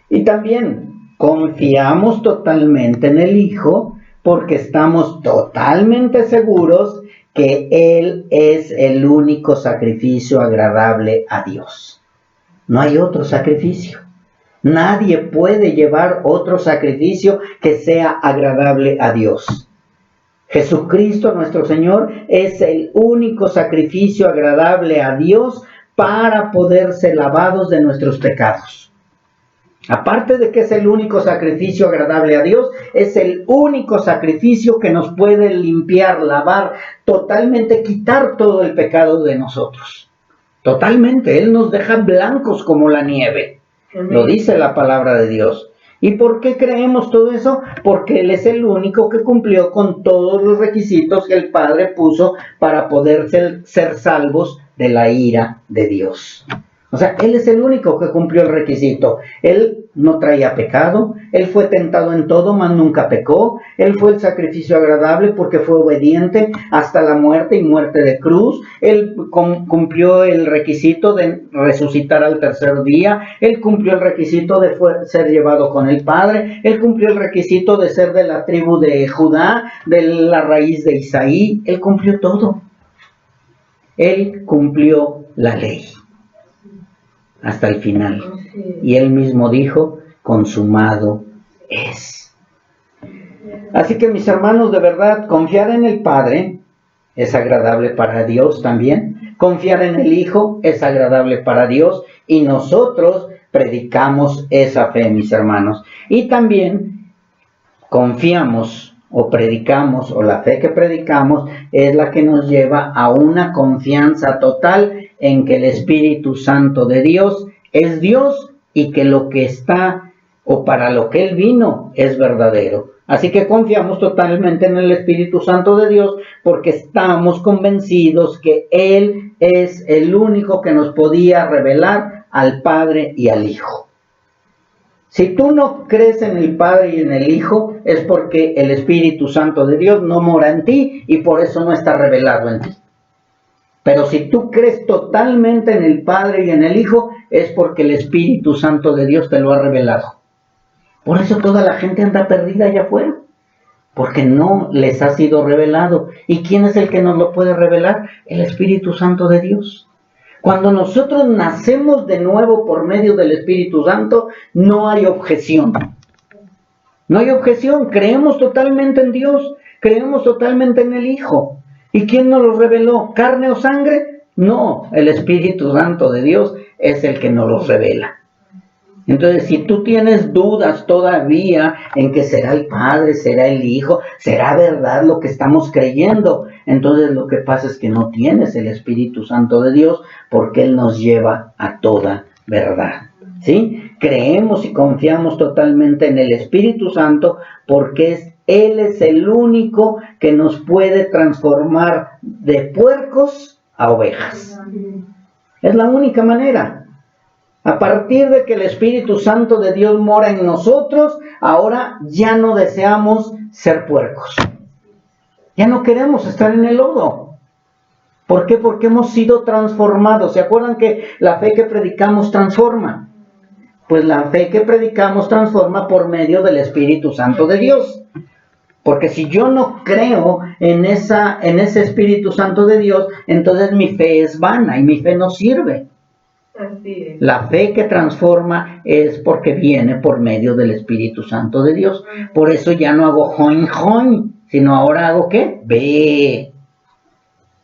Speaker 1: Y también confiamos totalmente en el Hijo porque estamos totalmente seguros que Él es el único sacrificio agradable a Dios. No hay otro sacrificio. Nadie puede llevar otro sacrificio que sea agradable a Dios. Jesucristo nuestro Señor es el único sacrificio agradable a Dios para poder ser lavados de nuestros pecados. Aparte de que es el único sacrificio agradable a Dios, es el único sacrificio que nos puede limpiar, lavar, totalmente quitar todo el pecado de nosotros. Totalmente, Él nos deja blancos como la nieve. Lo dice la palabra de Dios. ¿Y por qué creemos todo eso? Porque Él es el único que cumplió con todos los requisitos que el Padre puso para poder ser salvos de la ira de Dios. O sea, Él es el único que cumplió el requisito. Él no traía pecado, Él fue tentado en todo, mas nunca pecó. Él fue el sacrificio agradable porque fue obediente hasta la muerte y muerte de cruz. Él cumplió el requisito de resucitar al tercer día. Él cumplió el requisito de ser llevado con el Padre. Él cumplió el requisito de ser de la tribu de Judá, de la raíz de Isaí. Él cumplió todo. Él cumplió la ley hasta el final. Y Él mismo dijo, consumado es. Así que mis hermanos, de verdad, confiar en el Padre es agradable para Dios también. Confiar en el Hijo es agradable para Dios. Y nosotros predicamos esa fe, mis hermanos. Y también confiamos o predicamos, o la fe que predicamos es la que nos lleva a una confianza total en que el Espíritu Santo de Dios es Dios y que lo que está o para lo que Él vino es verdadero. Así que confiamos totalmente en el Espíritu Santo de Dios porque estamos convencidos que Él es el único que nos podía revelar al Padre y al Hijo. Si tú no crees en el Padre y en el Hijo, es porque el Espíritu Santo de Dios no mora en ti y por eso no está revelado en ti. Pero si tú crees totalmente en el Padre y en el Hijo, es porque el Espíritu Santo de Dios te lo ha revelado. Por eso toda la gente anda perdida allá afuera, porque no les ha sido revelado. ¿Y quién es el que nos lo puede revelar? El Espíritu Santo de Dios. Cuando nosotros nacemos de nuevo por medio del Espíritu Santo, no hay objeción. No hay objeción. Creemos totalmente en Dios. Creemos totalmente en el Hijo. ¿Y quién nos lo reveló? ¿Carne o sangre? No, el Espíritu Santo de Dios es el que nos los revela. Entonces, si tú tienes dudas todavía en que será el Padre, será el Hijo, será verdad lo que estamos creyendo, entonces lo que pasa es que no tienes el Espíritu Santo de Dios porque Él nos lleva a toda verdad. ¿Sí? creemos y confiamos totalmente en el Espíritu Santo porque Él es el único que nos puede transformar de puercos a ovejas. Es la única manera. A partir de que el Espíritu Santo de Dios mora en nosotros, ahora ya no deseamos ser puercos. Ya no queremos estar en el lodo. ¿Por qué? Porque hemos sido transformados. ¿Se acuerdan que la fe que predicamos transforma? Pues la fe que predicamos transforma por medio del Espíritu Santo de Dios. Porque si yo no creo en ese Espíritu Santo de Dios, entonces mi fe es vana y mi fe no sirve. La fe que transforma es porque viene por medio del Espíritu Santo de Dios. Por eso ya no hago join, join, sino ahora hago ¿qué? Ve.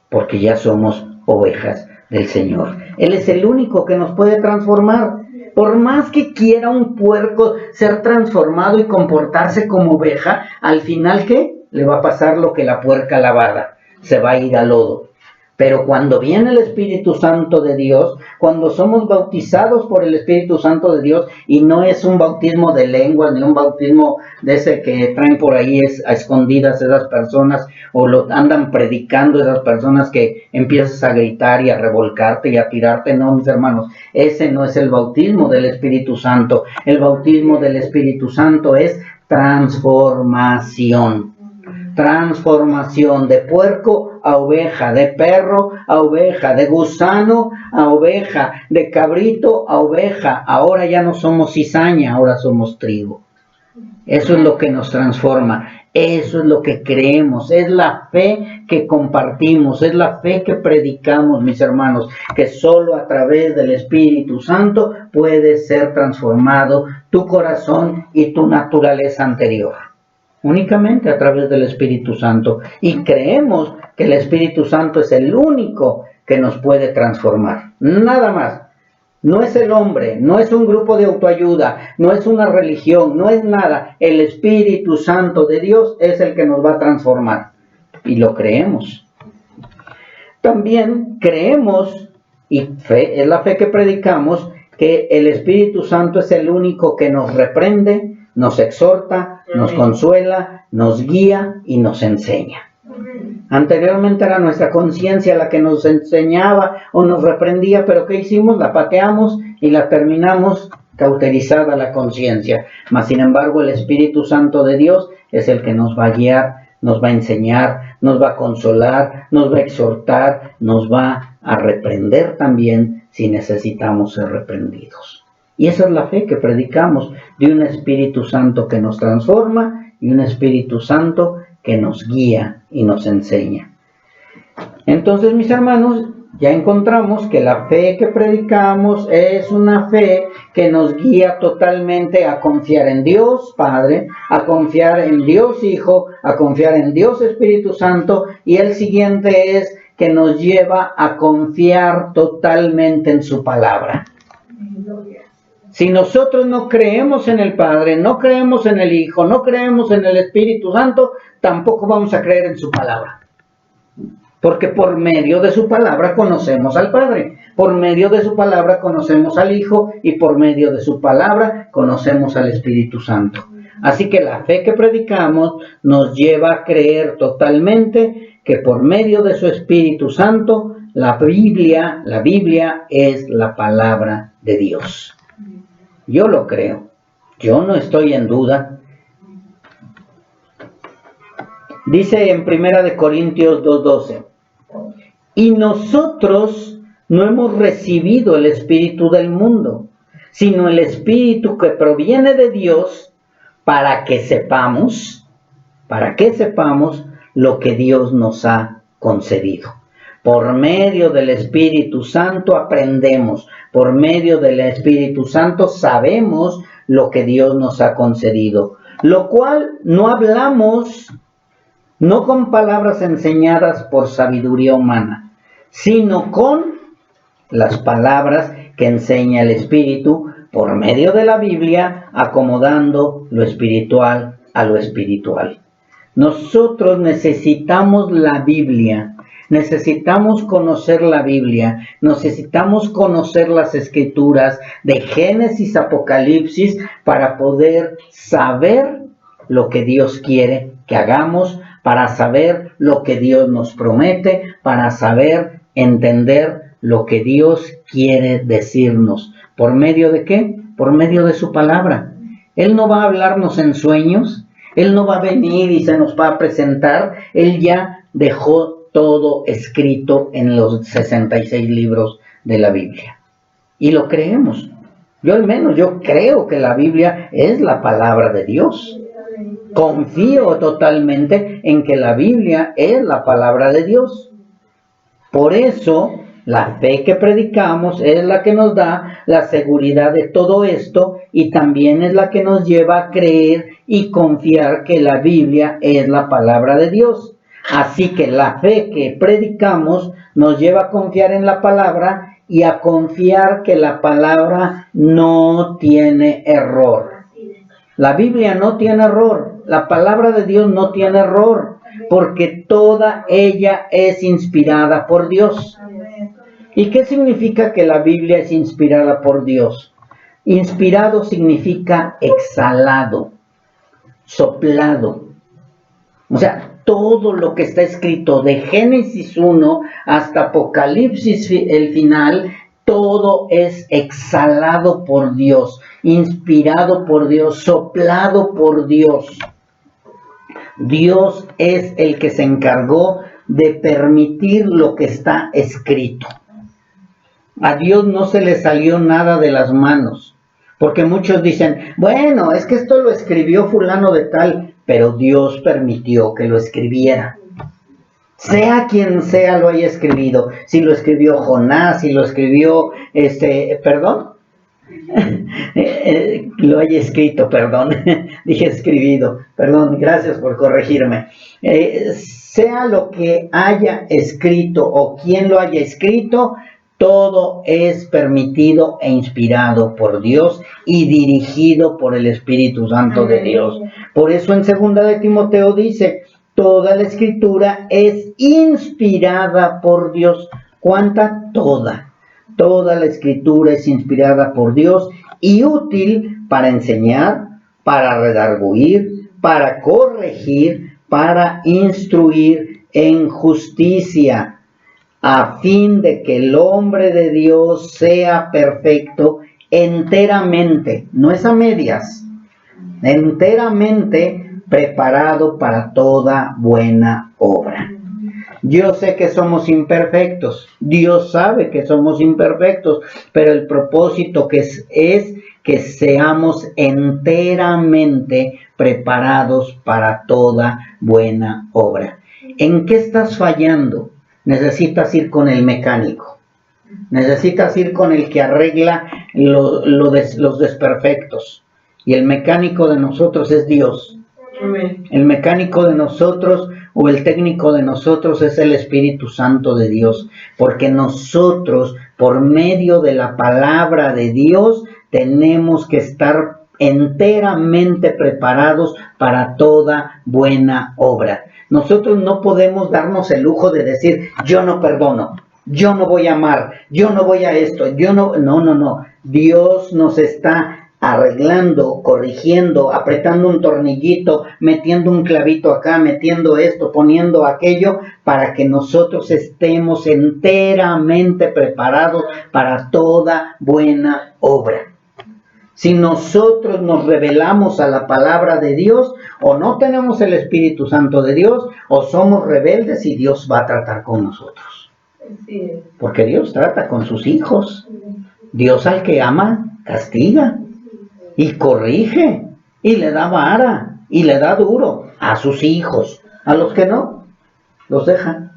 Speaker 1: Porque ya somos ovejas del Señor. Él es el único que nos puede transformar. Por más que quiera un puerco ser transformado y comportarse como oveja, al final ¿qué? Le va a pasar lo que la puerca lavada. Se va a ir al lodo. Pero cuando viene el Espíritu Santo de Dios, cuando somos bautizados por el Espíritu Santo de Dios, y no es un bautismo de lenguas, ni un bautismo de ese que traen por ahí a escondidas esas personas, o lo andan predicando esas personas que empiezas a gritar y a revolcarte y a tirarte. No, mis hermanos, ese no es el bautismo del Espíritu Santo. El bautismo del Espíritu Santo es transformación. Transformación de puerco a oveja, de perro a oveja, de gusano a oveja, de cabrito a oveja. Ahora ya no somos cizaña, ahora somos trigo. Eso es lo que nos transforma, eso es lo que creemos, es la fe que compartimos, es la fe que predicamos, mis hermanos, que solo a través del Espíritu Santo puede ser transformado tu corazón y tu naturaleza anterior. Únicamente a través del Espíritu Santo. Y creemos que el Espíritu Santo es el único que nos puede transformar. Nada más. No es el hombre, no es un grupo de autoayuda, no es una religión, no es nada. El Espíritu Santo de Dios es el que nos va a transformar. Y lo creemos. También creemos, y fe, es la fe que predicamos, que el Espíritu Santo es el único que nos reprende, nos exhorta, nos consuela, nos guía y nos enseña. Anteriormente era nuestra conciencia la que nos enseñaba o nos reprendía, pero ¿qué hicimos? La pateamos y la terminamos cauterizada la conciencia. Mas sin embargo el Espíritu Santo de Dios es el que nos va a guiar, nos va a enseñar, nos va a consolar, nos va a exhortar, nos va a reprender también si necesitamos ser reprendidos. Y esa es la fe que predicamos, de un Espíritu Santo que nos transforma y un Espíritu Santo que nos guía y nos enseña. Entonces, mis hermanos, ya encontramos que la fe que predicamos es una fe que nos guía totalmente a confiar en Dios Padre, a confiar en Dios Hijo, a confiar en Dios Espíritu Santo, y el siguiente es que nos lleva a confiar totalmente en su palabra. Si nosotros no creemos en el Padre, no creemos en el Hijo, no creemos en el Espíritu Santo, tampoco vamos a creer en su palabra. Porque por medio de su palabra conocemos al Padre, por medio de su palabra conocemos al Hijo y por medio de su palabra conocemos al Espíritu Santo. Así que la fe que predicamos nos lleva a creer totalmente que por medio de su Espíritu Santo, la Biblia es la palabra de Dios. Yo lo creo, yo no estoy en duda. Dice en 1 Corintios 2:12, y nosotros no hemos recibido el espíritu del mundo, sino el espíritu que proviene de Dios, para que sepamos lo que Dios nos ha concedido. Por medio del Espíritu Santo aprendemos, por medio del Espíritu Santo sabemos lo que Dios nos ha concedido, lo cual no hablamos, no con palabras enseñadas por sabiduría humana, sino con las palabras que enseña el Espíritu por medio de la Biblia, acomodando lo espiritual a lo espiritual. Nosotros necesitamos la Biblia. Necesitamos conocer la Biblia, necesitamos conocer las Escrituras de Génesis, Apocalipsis, para poder saber lo que Dios quiere que hagamos, para saber lo que Dios nos promete, para saber entender lo que Dios quiere decirnos. ¿Por medio de qué? Por medio de su palabra. Él no va a hablarnos en sueños, Él no va a venir y se nos va a presentar. Él ya dejó todo escrito en los 66 libros de la Biblia. Y lo creemos. Yo al menos, yo creo que la Biblia es la palabra de Dios. Confío totalmente en que la Biblia es la palabra de Dios. Por eso, la fe que predicamos es la que nos da la seguridad de todo esto y también es la que nos lleva a creer y confiar que la Biblia es la palabra de Dios. Así que la fe que predicamos nos lleva a confiar en la palabra y a confiar que la palabra no tiene error. La Biblia no tiene error, la palabra de Dios no tiene error, porque toda ella es inspirada por Dios. ¿Y qué significa que la Biblia es inspirada por Dios? Inspirado significa exhalado, soplado. O sea, todo lo que está escrito de Génesis 1 hasta Apocalipsis, el final, todo es exhalado por Dios, inspirado por Dios, soplado por Dios. Dios es el que se encargó de permitir lo que está escrito. A Dios no se le salió nada de las manos, porque muchos dicen, bueno, es que esto lo escribió fulano de tal, pero Dios permitió que lo escribiera. Sea quien sea lo haya escribido, si lo escribió Jonás, si lo escribió, lo haya escrito, dije escribido, perdón, gracias por corregirme. Sea lo que haya escrito o quien lo haya escrito, todo es permitido e inspirado por Dios y dirigido por el Espíritu Santo de Dios. Por eso en 2 de Timoteo dice, toda la Escritura es inspirada por Dios. ¿Cuánta? Toda. Toda la Escritura es inspirada por Dios y útil para enseñar, para redarguir, para corregir, para instruir en justicia, a fin de que el hombre de Dios sea perfecto enteramente, no es a medias, enteramente preparado para toda buena obra. Yo sé que somos imperfectos, Dios sabe que somos imperfectos, pero el propósito es que seamos enteramente preparados para toda buena obra. ¿En qué estás fallando? Necesitas ir con el mecánico, necesitas ir con el que arregla los desperfectos, y el mecánico de nosotros es Dios. El mecánico de nosotros o el técnico de nosotros es el Espíritu Santo de Dios, porque nosotros, por medio de la palabra de Dios, tenemos que estar enteramente preparados para toda buena obra. Nosotros no podemos darnos el lujo de decir, yo no perdono, yo no voy a amar, yo no voy a esto, no. Dios nos está arreglando, corrigiendo, apretando un tornillito, metiendo un clavito acá, metiendo esto, poniendo aquello, para que nosotros estemos enteramente preparados para toda buena obra. Si nosotros nos rebelamos a la palabra de Dios, o no tenemos el Espíritu Santo de Dios, o somos rebeldes y Dios va a tratar con nosotros. Porque Dios trata con sus hijos. Dios al que ama, castiga y corrige y le da vara y le da duro a sus hijos. A los que no, los deja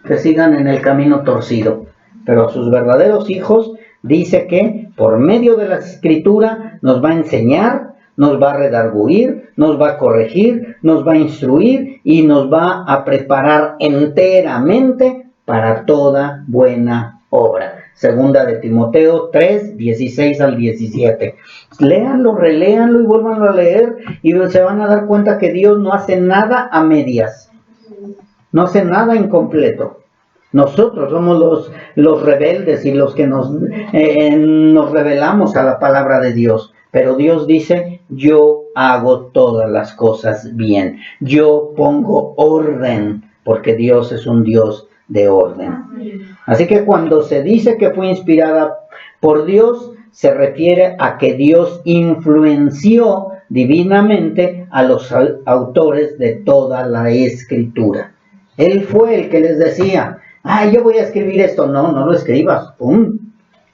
Speaker 1: que sigan en el camino torcido. Pero a sus verdaderos hijos dice que por medio de la Escritura nos va a enseñar, nos va a redarguir, nos va a corregir, nos va a instruir y nos va a preparar enteramente para toda buena obra. 2 de Timoteo 3, 16 al 17. Léanlo, reléanlo y vuélvanlo a leer y se van a dar cuenta que Dios no hace nada a medias. No hace nada incompleto. Nosotros somos los rebeldes y los que nos rebelamos a la palabra de Dios. Pero Dios dice, yo hago todas las cosas bien. Yo pongo orden, porque Dios es un Dios de orden. Así que cuando se dice que fue inspirada por Dios, se refiere a que Dios influenció divinamente a los autores de toda la Escritura. Él fue el que les decía, yo voy a escribir esto. No, no lo escribas. ¡Pum!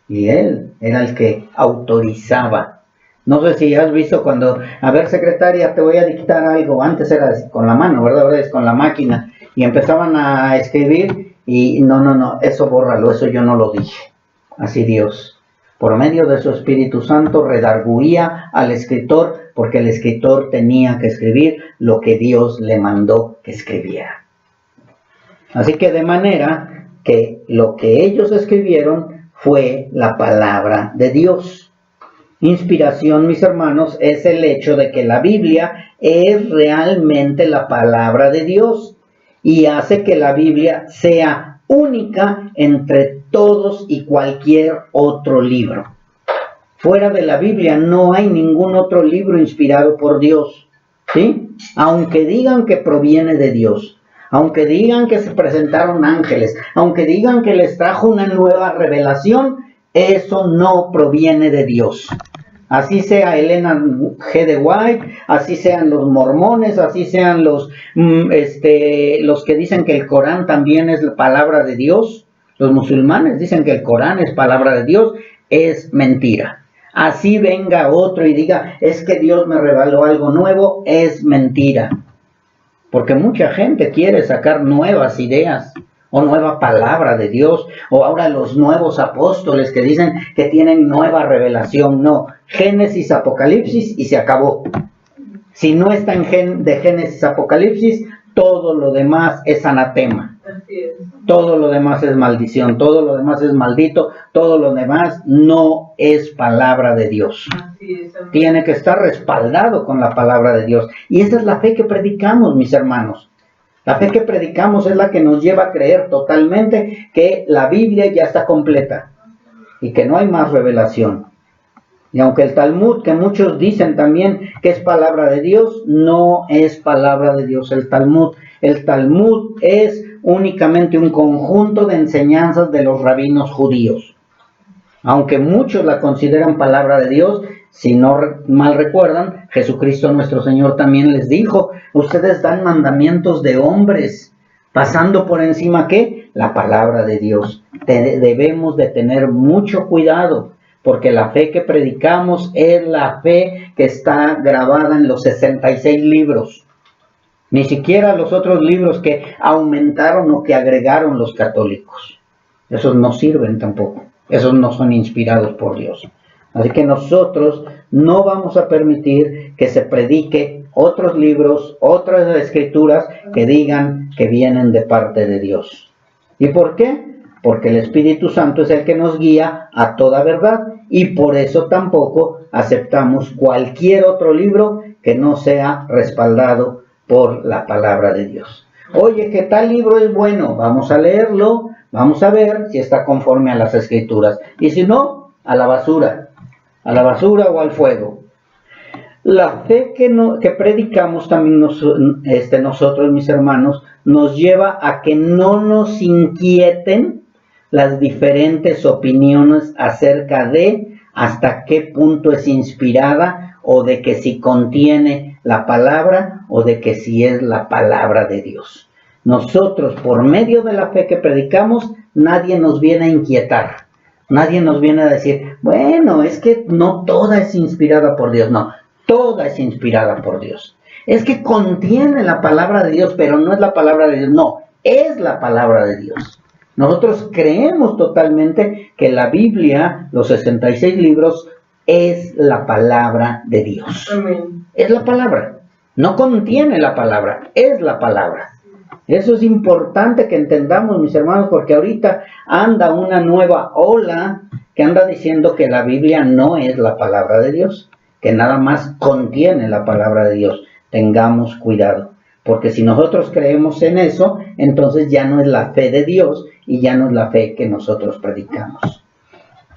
Speaker 1: Y él era el que autorizaba. No sé si has visto cuando, a ver, secretaria, te voy a dictar algo. Antes era con la mano, ¿verdad? Ahora es con la máquina. Y empezaban a escribir y no, eso bórralo, eso yo no lo dije. Así Dios, por medio de su Espíritu Santo, redarguía al escritor, porque el escritor tenía que escribir lo que Dios le mandó que escribiera. Así que de manera que lo que ellos escribieron fue la palabra de Dios. Inspiración, mis hermanos, es el hecho de que la Biblia es realmente la palabra de Dios y hace que la Biblia sea única entre todos y cualquier otro libro. Fuera de la Biblia no hay ningún otro libro inspirado por Dios, ¿sí? Aunque digan que proviene de Dios, aunque digan que se presentaron ángeles, aunque digan que les trajo una nueva revelación, eso no proviene de Dios. Así sea Elena G. de White, así sean los mormones, así sean los que dicen que el Corán también es la palabra de Dios. Los musulmanes dicen que el Corán es palabra de Dios. Es mentira. Así venga otro y diga, es que Dios me reveló algo nuevo, es mentira. Porque mucha gente quiere sacar nuevas ideas o nueva palabra de Dios, o ahora los nuevos apóstoles que dicen que tienen nueva revelación. No, Génesis, Apocalipsis y se acabó. Si no está de Génesis, Apocalipsis, todo lo demás es anatema. Todo lo demás es maldición, todo lo demás es maldito, todo lo demás no es palabra de Dios. Tiene que estar respaldado con la palabra de Dios. Y esa es la fe que predicamos, mis hermanos. La fe que predicamos es la que nos lleva a creer totalmente que la Biblia ya está completa y que no hay más revelación. Y aunque el Talmud, que muchos dicen también que es palabra de Dios, no es palabra de Dios el Talmud. El Talmud es únicamente un conjunto de enseñanzas de los rabinos judíos. Aunque muchos la consideran palabra de Dios, si no mal recuerdan, Jesucristo nuestro Señor también les dijo, ustedes dan mandamientos de hombres, pasando por encima, ¿qué? La palabra de Dios. Debemos de tener mucho cuidado, porque la fe que predicamos es la fe que está grabada en los 66 libros. Ni siquiera los otros libros que aumentaron o que agregaron los católicos. Esos no sirven tampoco. Esos no son inspirados por Dios. Así que nosotros no vamos a permitir que se predique otros libros, otras escrituras que digan que vienen de parte de Dios. ¿Y por qué? Porque el Espíritu Santo es el que nos guía a toda verdad y por eso tampoco aceptamos cualquier otro libro que no sea respaldado por la palabra de Dios. Oye, ¿qué tal libro es bueno? Vamos a leerlo, vamos a ver si está conforme a las Escrituras. Y si no, a la basura o al fuego. La fe que predicamos también nosotros, mis hermanos, nos lleva a que no nos inquieten las diferentes opiniones acerca de hasta qué punto es inspirada o de que si contiene la palabra o de que si es la palabra de Dios. Nosotros, por medio de la fe que predicamos, nadie nos viene a inquietar. Nadie nos viene a decir, bueno, es que no toda es inspirada por Dios. No, toda es inspirada por Dios. Es que contiene la palabra de Dios, pero no es la palabra de Dios. No, es la palabra de Dios. Nosotros creemos totalmente que la Biblia, los 66 libros, es la palabra de Dios. Amén. Es la palabra. No contiene la palabra, es la palabra. Eso es importante que entendamos, mis hermanos, porque ahorita anda una nueva ola que anda diciendo que la Biblia no es la palabra de Dios, que nada más contiene la palabra de Dios. Tengamos cuidado, porque si nosotros creemos en eso, entonces ya no es la fe de Dios y ya no es la fe que nosotros predicamos.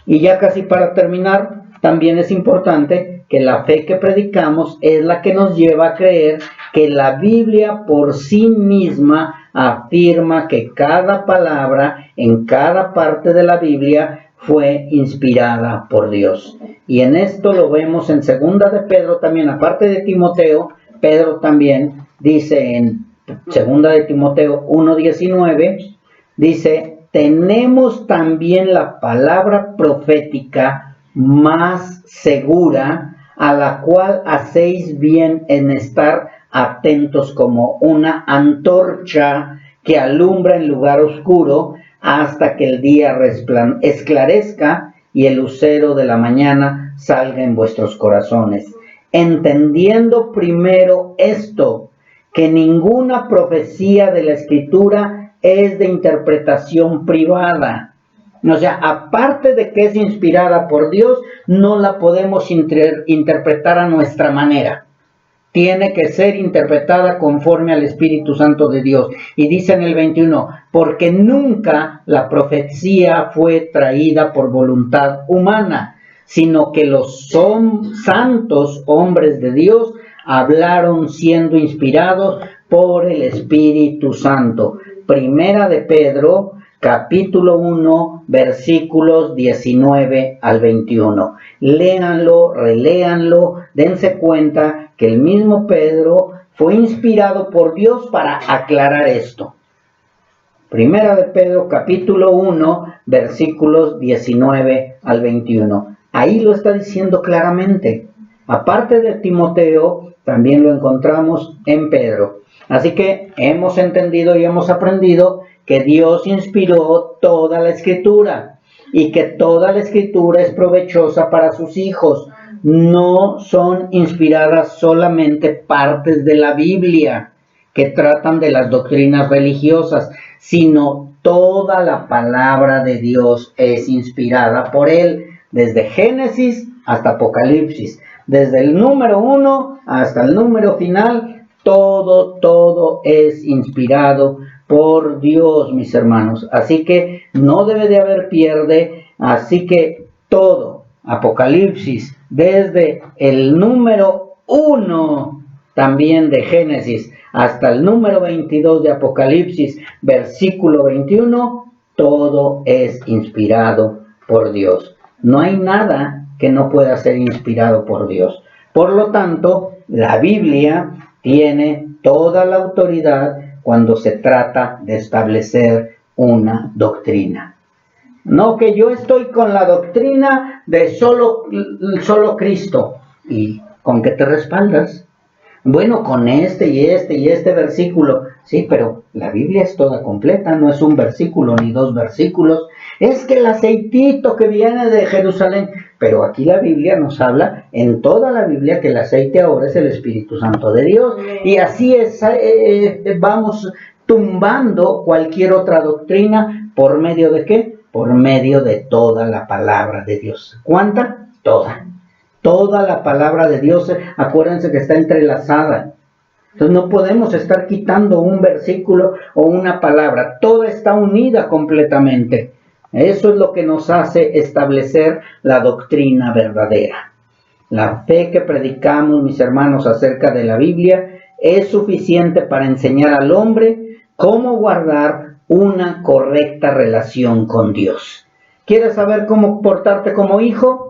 Speaker 1: Y ya casi para terminar, también es importante que la fe que predicamos es la que nos lleva a creer que la Biblia por sí misma afirma que cada palabra en cada parte de la Biblia fue inspirada por Dios. Y en esto lo vemos en segunda de Pedro también, aparte de Timoteo. Pedro también dice en segunda de Timoteo 1:19, dice: tenemos también la palabra profética más segura, a la cual hacéis bien en estar atentos como una antorcha que alumbra en lugar oscuro, hasta que el día esclarezca y el lucero de la mañana salga en vuestros corazones. Entendiendo primero esto, que ninguna profecía de la Escritura es de interpretación privada. O sea, aparte de que es inspirada por Dios, no la podemos interpretar a nuestra manera. Tiene que ser interpretada conforme al Espíritu Santo de Dios. Y dice en el 21, porque nunca la profecía fue traída por voluntad humana, sino que los santos hombres de Dios hablaron siendo inspirados por el Espíritu Santo. Primera de Pedro, capítulo 1, versículos 19 al 21. Léanlo, reléanlo, dense cuenta que el mismo Pedro fue inspirado por Dios para aclarar esto. Primera de Pedro, capítulo 1, versículos 19 al 21. Ahí lo está diciendo claramente. Aparte de Timoteo, también lo encontramos en Pedro. Así que hemos entendido y hemos aprendido que Dios inspiró toda la Escritura y que toda la Escritura es provechosa para sus hijos. No son inspiradas solamente partes de la Biblia que tratan de las doctrinas religiosas, sino toda la palabra de Dios es inspirada por Él, desde Génesis hasta Apocalipsis, desde el número 1 hasta el número final, todo es inspirado por Dios, mis hermanos. Así que no debe de haber pierde, así que todo, Apocalipsis, desde el número 1 también de Génesis hasta el número 22 de Apocalipsis, versículo 21, todo es inspirado por Dios. No hay nada que no pueda ser inspirado por Dios. Por lo tanto, la Biblia tiene toda la autoridad cuando se trata de establecer una doctrina. No que yo estoy con la doctrina de solo Cristo. ¿Y con qué te respaldas? Bueno, con este y este versículo. Sí, pero la Biblia es toda completa, no es un versículo ni dos versículos. Es que el aceitito que viene de Jerusalén. Pero aquí la Biblia nos habla, en toda la Biblia, que el aceite ahora es el Espíritu Santo de Dios. Y así es, vamos tumbando cualquier otra doctrina. ¿Por medio de qué? Por medio de toda la palabra de Dios. ¿Cuánta? Toda. Toda la palabra de Dios, acuérdense que está entrelazada. Entonces no podemos estar quitando un versículo o una palabra. Toda está unida completamente. Eso es lo que nos hace establecer la doctrina verdadera. La fe que predicamos, mis hermanos, acerca de la Biblia es suficiente para enseñar al hombre cómo guardar una correcta relación con Dios. ¿Quieres saber cómo portarte como hijo?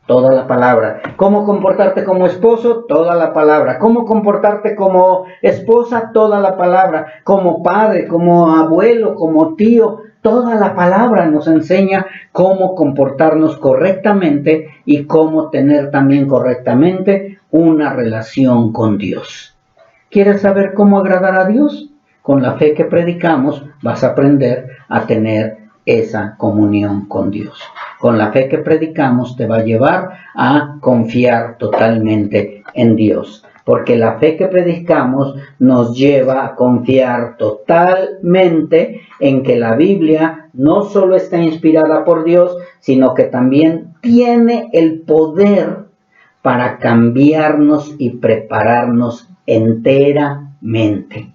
Speaker 1: Toda la palabra. ¿Cómo comportarte como esposo? Toda la palabra. ¿Cómo comportarte como esposa? Toda la palabra. Como padre, como abuelo, como tío. Toda la palabra nos enseña cómo comportarnos correctamente y cómo tener también correctamente una relación con Dios. ¿Quieres saber cómo agradar a Dios? Con la fe que predicamos vas a aprender a tener esa comunión con Dios. Con la fe que predicamos te va a llevar a confiar totalmente en Dios. Porque la fe que predicamos nos lleva a confiar totalmente en que la Biblia no solo está inspirada por Dios, sino que también tiene el poder para cambiarnos y prepararnos enteramente.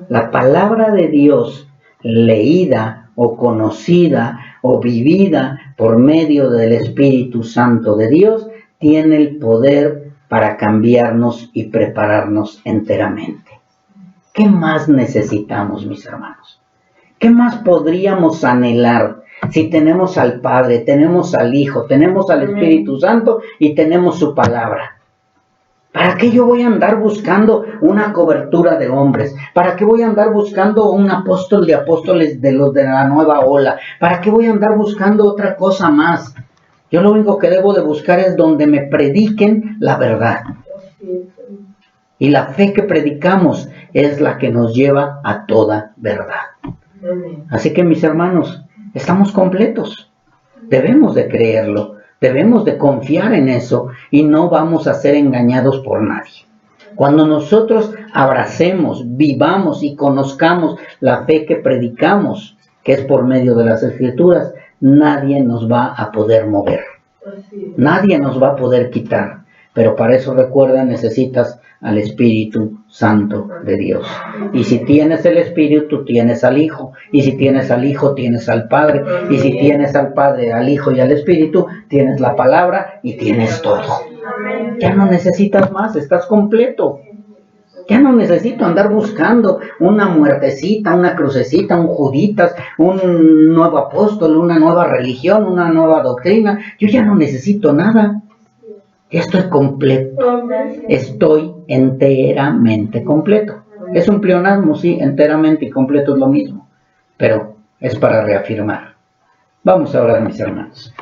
Speaker 1: La palabra de Dios leída o conocida o vivida por medio del Espíritu Santo de Dios, tiene el poder para cambiarnos y prepararnos enteramente. ¿Qué más necesitamos, mis hermanos? ¿Qué más podríamos anhelar si tenemos al Padre, tenemos al Hijo, tenemos al Espíritu Santo y tenemos su palabra? ¿Para qué yo voy a andar buscando una cobertura de hombres? ¿Para qué voy a andar buscando un apóstol de apóstoles de los de la nueva ola? ¿Para qué voy a andar buscando otra cosa más? Yo lo único que debo de buscar es donde me prediquen la verdad. Y la fe que predicamos es la que nos lleva a toda verdad. Así que, mis hermanos, estamos completos. Debemos de creerlo. Debemos de confiar en eso y no vamos a ser engañados por nadie. Cuando nosotros abracemos, vivamos y conozcamos la fe que predicamos, que es por medio de las Escrituras, nadie nos va a poder mover. Nadie nos va a poder quitar. Pero para eso, recuerda, necesitas al Espíritu Santo de Dios. Y si tienes el Espíritu, tienes al Hijo. Y si tienes al Hijo, tienes al Padre. Y si tienes al Padre, al Hijo y al Espíritu, tienes la palabra y tienes todo. Ya no necesitas más, estás completo. Ya no necesito andar buscando una muertecita, una crucecita, un Juditas, un nuevo apóstol, una nueva religión, una nueva doctrina. Yo ya no necesito nada. Ya estoy completo. Estoy enteramente completo. Es un pleonasmo, sí, enteramente y completo es lo mismo. Pero es para reafirmar. Vamos a orar, mis hermanos.